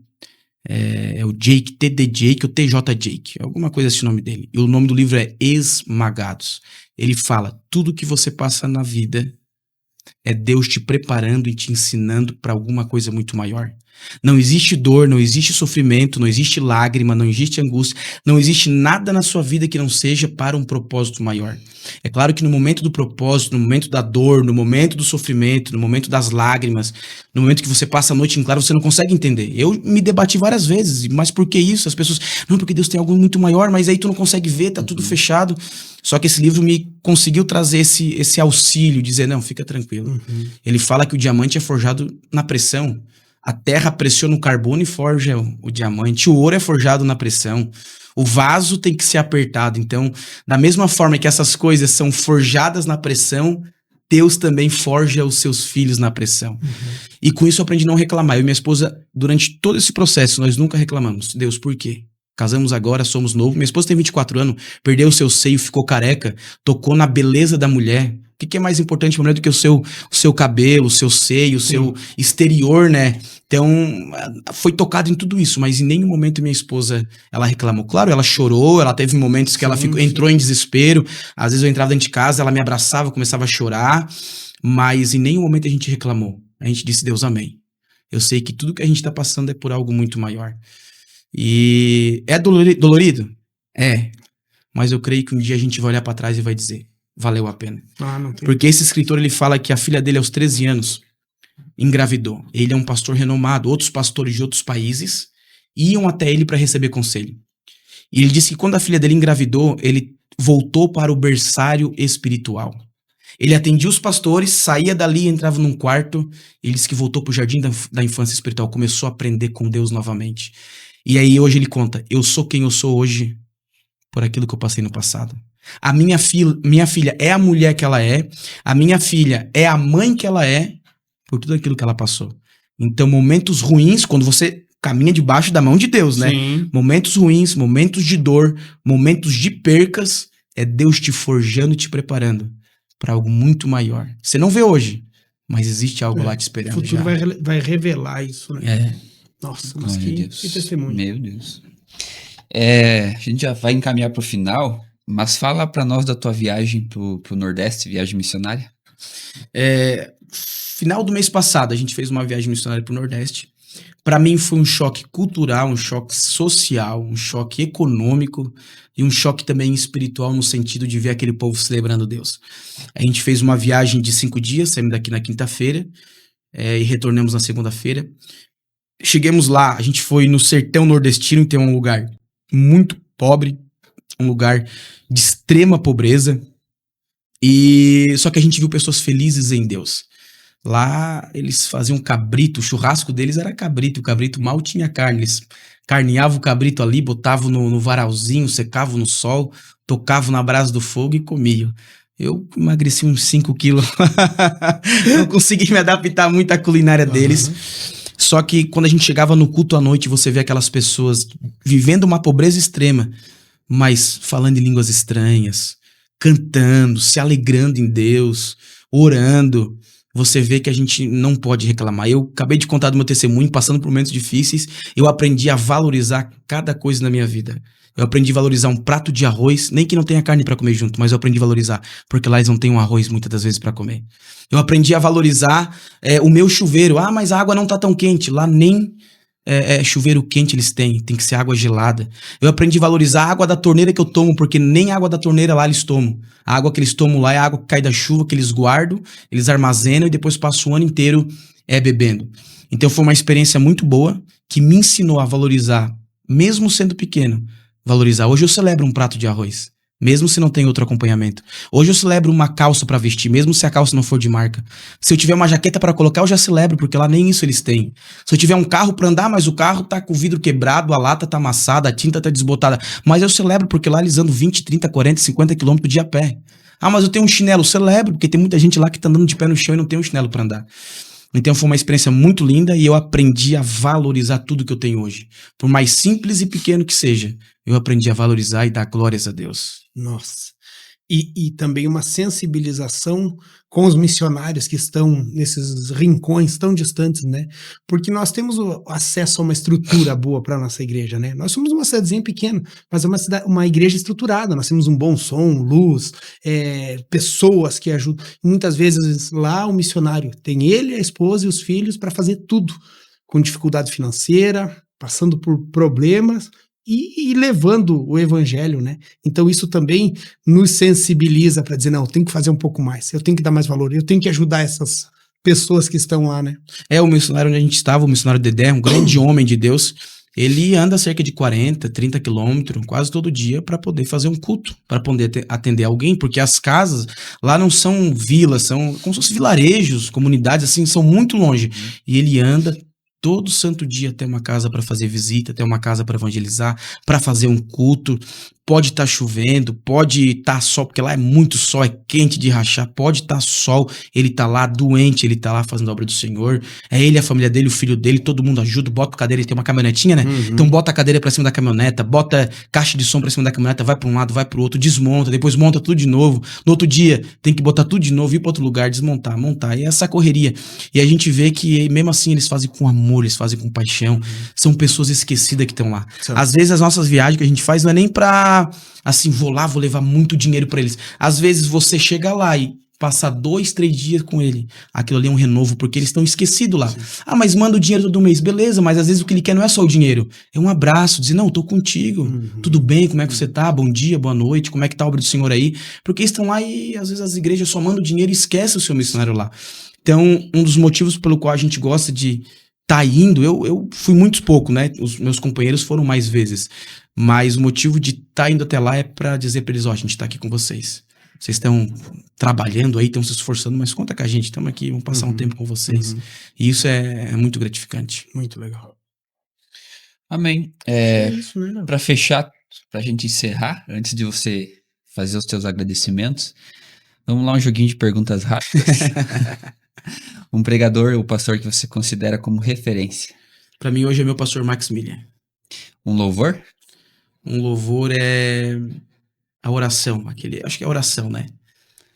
é o Jake, T.D. Jake, ou T.J. Jake, alguma coisa assim o nome dele. E o nome do livro é Esmagados. Ele fala, tudo que você passa na vida é Deus te preparando e te ensinando para alguma coisa muito maior. Não existe dor, não existe sofrimento, não existe lágrima, não existe angústia, não existe nada na sua vida que não seja para um propósito maior. É claro que no momento do propósito, no momento da dor, no momento do sofrimento, no momento das lágrimas, no momento que você passa a noite em claro, você não consegue entender. Eu me debati várias vezes, mas por que isso? As pessoas, não, porque Deus tem algo muito maior, mas aí tu não consegue ver, tá tudo fechado. Só que esse livro me conseguiu trazer esse auxílio, dizer, não, fica tranquilo. Ele fala que o diamante é forjado na pressão. A terra pressiona o carbono e forja o diamante. O ouro é forjado na pressão. O vaso tem que ser apertado. Então, da mesma forma que essas coisas são forjadas na pressão, Deus também forja os seus filhos na pressão. E com isso eu aprendi a não reclamar. Eu e minha esposa, durante todo esse processo, nós nunca reclamamos. Deus, por quê? Casamos agora, somos novos. Minha esposa tem 24 anos, perdeu o seu seio, ficou careca, tocou na beleza da mulher. O que é mais importante pra mulher do que o seu cabelo, o seu seio, o seu exterior, né? Então, foi tocado em tudo isso, mas em nenhum momento minha esposa, ela reclamou. Claro, ela chorou, ela teve momentos que ela entrou em desespero. Às vezes eu entrava dentro de casa, ela me abraçava, começava a chorar, mas em nenhum momento a gente reclamou. A gente disse, Deus, amém. Eu sei que tudo que a gente tá passando é por algo muito maior. E é dolorido? É. Mas eu creio que um dia a gente vai olhar pra trás e vai dizer, valeu a pena. Porque esse escritor, ele fala que a filha dele, aos 13 anos, engravidou. Ele é um pastor renomado. Outros pastores de outros países iam até ele para receber conselho. E ele disse que quando a filha dele engravidou, ele voltou para o berçário espiritual. Ele atendia os pastores, saía dali, entrava num quarto. Ele disse que voltou para o jardim da infância espiritual, começou a aprender com Deus novamente. E aí hoje ele conta, eu sou quem eu sou hoje por aquilo que eu passei no passado. A minha filha é a mulher que ela é, a minha filha é a mãe que ela é, por tudo aquilo que ela passou. Então, momentos ruins, quando você caminha debaixo da mão de Deus, né? Sim. Momentos ruins, momentos de dor, momentos de percas, é Deus te forjando e te preparando para algo muito maior. Você não vê hoje, mas existe algo lá te esperando. O futuro vai revelar isso, né? Nossa, mas que testemunho. Meu Deus. A gente já vai encaminhar para o final, mas fala para nós da tua viagem pro Nordeste, viagem missionária. Final do mês passado, a gente fez uma viagem missionária pro Nordeste. Para mim foi um choque cultural, um choque social, um choque econômico e um choque também espiritual no sentido de ver aquele povo celebrando Deus. A gente fez uma viagem de 5 dias, saímos daqui na quinta-feira e retornamos na segunda-feira. Chegamos lá, a gente foi no sertão nordestino, que é um lugar muito pobre, um lugar de extrema pobreza, e só que a gente viu pessoas felizes em Deus. Lá eles faziam cabrito, o churrasco deles era cabrito, o cabrito mal tinha carne. Eles carneavam o cabrito ali, botavam no varalzinho, secavam no sol, tocavam na brasa do fogo e comiam. Eu emagreci uns 5 quilos. Não consegui me adaptar muito à culinária deles. Só que quando a gente chegava no culto à noite, você vê aquelas pessoas vivendo uma pobreza extrema, mas falando em línguas estranhas, cantando, se alegrando em Deus, orando. Você vê que a gente não pode reclamar. Eu acabei de contar do meu testemunho, passando por momentos difíceis, eu aprendi a valorizar cada coisa na minha vida. Eu aprendi a valorizar um prato de arroz, nem que não tenha carne pra comer junto, mas eu aprendi a valorizar, porque lá eles não têm um arroz muitas das vezes pra comer. Eu aprendi a valorizar o meu chuveiro. Ah, mas a água não tá tão quente. Lá nem chuveiro quente eles têm, tem que ser água gelada. Eu aprendi a valorizar a água da torneira que eu tomo, porque nem a água da torneira lá eles tomam. A água que eles tomam lá é a água que cai da chuva, que eles guardam, eles armazenam e depois passam o ano inteiro bebendo. Então foi uma experiência muito boa, que me ensinou a valorizar, mesmo sendo pequeno, valorizar. Hoje eu celebro um prato de arroz, mesmo se não tem outro acompanhamento. Hoje eu celebro uma calça pra vestir, mesmo se a calça não for de marca. Se eu tiver uma jaqueta pra colocar, eu já celebro, porque lá nem isso eles têm. Se eu tiver um carro pra andar, mas o carro tá com o vidro quebrado, a lata tá amassada, a tinta tá desbotada, mas eu celebro porque lá eles andam 20, 30, 40, 50 quilômetros de a pé. Ah, mas eu tenho um chinelo, celebro, porque tem muita gente lá que tá andando de pé no chão e não tem um chinelo pra andar. Então foi uma experiência muito linda e eu aprendi a valorizar tudo que eu tenho hoje. Por mais simples e pequeno que seja, eu aprendi a valorizar e dar glórias a Deus. Nossa. E também uma sensibilização com os missionários que estão nesses rincões tão distantes, né? Porque nós temos o acesso a uma estrutura boa para a nossa igreja, né? Nós somos uma cidadezinha pequena, mas é uma igreja estruturada. Nós temos um bom som, luz, pessoas que ajudam. Muitas vezes lá o missionário tem ele, a esposa e os filhos para fazer tudo, com dificuldade financeira, passando por problemas, e levando o evangelho, né? Então isso também nos sensibiliza para dizer, não, eu tenho que fazer um pouco mais, eu tenho que dar mais valor, eu tenho que ajudar essas pessoas que estão lá, né? O missionário onde a gente estava, o missionário Dedé, um grande homem de Deus, ele anda cerca de 40, 30 quilômetros, quase todo dia, para poder fazer um culto, para poder atender alguém, porque as casas lá não são vilas, são como se fossem vilarejos, comunidades, assim, são muito longe. E ele anda todo santo dia até uma casa para fazer visita, até uma casa para evangelizar, para fazer um culto. Pode estar chovendo, pode estar sol, porque lá é muito sol, é quente de rachar, pode estar sol, ele tá lá doente, ele tá lá fazendo a obra do Senhor, é ele, a família dele, o filho dele, todo mundo ajuda, bota a cadeira, ele tem uma caminhonetinha, né? Então bota a cadeira pra cima da caminhoneta, bota caixa de som pra cima da caminhoneta, vai pra um lado, vai pro outro, desmonta, depois monta tudo de novo, no outro dia tem que botar tudo de novo, ir pra outro lugar, desmontar, montar, e essa correria. E a gente vê que mesmo assim eles fazem com amor, eles fazem com paixão, são pessoas esquecidas que estão lá. Às vezes as nossas viagens que a gente faz não é nem pra assim, vou lá, vou levar muito dinheiro pra eles. Às vezes você chega lá e passa 2, 3 dias com ele. Aquilo ali é um renovo, porque eles estão esquecidos lá. Sim. Ah, mas manda o dinheiro todo mês. Beleza, mas às vezes o que ele quer não é só o dinheiro. É um abraço, dizer, não, tô contigo. Tudo bem, como é que você tá? Bom dia, boa noite, como é que tá a obra do Senhor aí? Porque eles estão lá e às vezes as igrejas só mandam dinheiro e esquecem o seu missionário lá. Então, um dos motivos pelo qual a gente gosta de tá indo, eu fui muito pouco, né? Os meus companheiros foram mais vezes. Mas o motivo de tá indo até lá é pra dizer pra eles, ó, a gente tá aqui com vocês. Vocês estão trabalhando aí, estão se esforçando, mas conta com a gente, estamos aqui, vamos passar um tempo com vocês. E isso é muito gratificante. Muito legal. Amém. É isso, né? Pra fechar, pra gente encerrar, antes de você fazer os teus agradecimentos, vamos lá um joguinho de perguntas rápidas. Um pregador ou pastor que você considera como referência? Pra mim hoje é meu pastor Maximilian. Um louvor? Um louvor é a oração, acho que é a oração, né?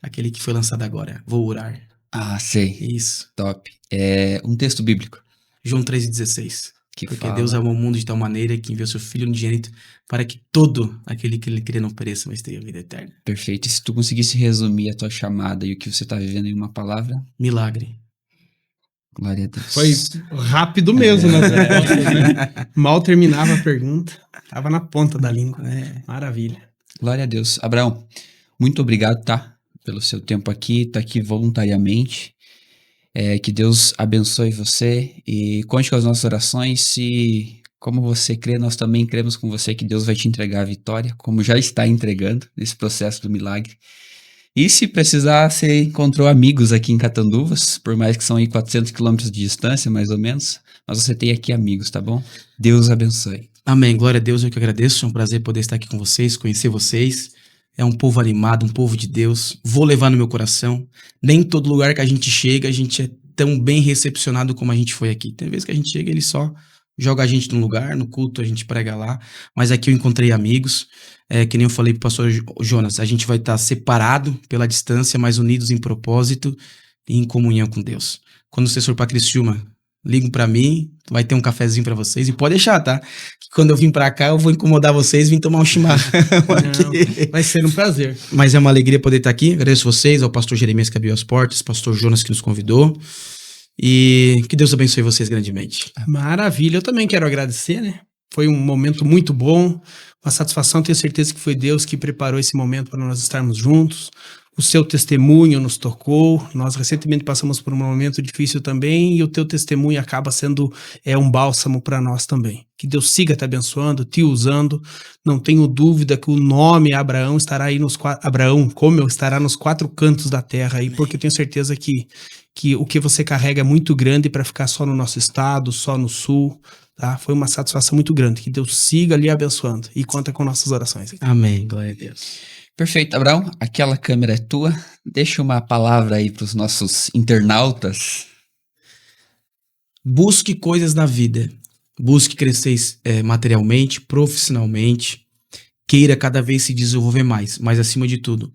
Aquele que foi lançado agora, vou orar. Ah, sei. Isso. Top. Um texto bíblico. João 3,16. Porque fala... Deus amou o mundo de tal maneira que enviou seu Filho unigênito para que todo aquele que ele crê não pereça, mas tenha vida eterna. Perfeito. E se tu conseguisse resumir a tua chamada e o que você tá vivendo em uma palavra? Milagre. Glória a Deus. Foi rápido mesmo, né? Mal terminava a pergunta, tava na ponta da língua. Maravilha. Glória a Deus. Abraão, muito obrigado, tá? Pelo seu tempo aqui, tá aqui voluntariamente. Que Deus abençoe você e conte com as nossas orações. E como você crê, nós também cremos com você que Deus vai te entregar a vitória, como já está entregando nesse processo do milagre. E se precisar, você encontrou amigos aqui em Catanduvas, por mais que são aí 400 quilômetros de distância, mais ou menos. Mas você tem aqui amigos, tá bom? Deus abençoe. Amém. Glória a Deus, eu que agradeço. É um prazer poder estar aqui com vocês, conhecer vocês. É um povo animado, um povo de Deus. Vou levar no meu coração. Nem em todo lugar que a gente chega, a gente é tão bem recepcionado como a gente foi aqui. Tem vezes que a gente chega, ele só joga a gente num lugar, no culto a gente prega lá. Mas aqui eu encontrei amigos. Que nem eu falei pro pastor Jonas, a gente vai estar separado pela distância, mas unidos em propósito e em comunhão com Deus. Quando vocês for pra Criciúma, ligam pra mim, vai ter um cafezinho pra vocês. E pode deixar, tá? Que quando eu vim pra cá, eu vou incomodar vocês, vim tomar um chimarrão aqui. Vai ser um prazer. Mas é uma alegria poder estar aqui. Agradeço vocês, ao pastor Jeremias que abriu as portas, pastor Jonas que nos convidou. E que Deus abençoe vocês grandemente. Maravilha. Eu também quero agradecer, né? Foi um momento muito bom, uma satisfação. Tenho certeza que foi Deus que preparou esse momento para nós estarmos juntos. O seu testemunho nos tocou. Nós recentemente passamos por um momento difícil também e o teu testemunho acaba sendo um bálsamo para nós também. Que Deus siga te abençoando, te usando. Não tenho dúvida que o nome Abraão estará aí Abraão, como eu, estará nos 4 cantos da terra aí, porque eu tenho certeza que o que você carrega é muito grande para ficar só no nosso estado, só no sul. Tá? Foi uma satisfação muito grande. Que Deus siga ali abençoando e conta com nossas orações. Amém. Glória a Deus. Perfeito, Abraão. Aquela câmera é tua. Deixa uma palavra aí para os nossos internautas. Busque coisas na vida. Busque crescer materialmente, profissionalmente. Queira cada vez se desenvolver mais. Mas, acima de tudo,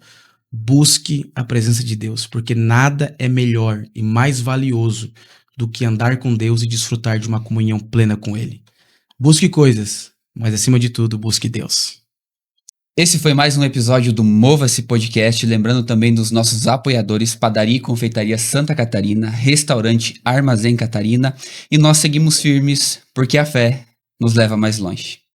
busque a presença de Deus. Porque nada é melhor e mais valioso do que andar com Deus e desfrutar de uma comunhão plena com Ele. Busque coisas, mas acima de tudo, busque Deus. Esse foi mais um episódio do Mova-se Podcast, lembrando também dos nossos apoiadores Padaria e Confeitaria Santa Catarina, Restaurante Armazém Catarina, e nós seguimos firmes porque a fé nos leva mais longe.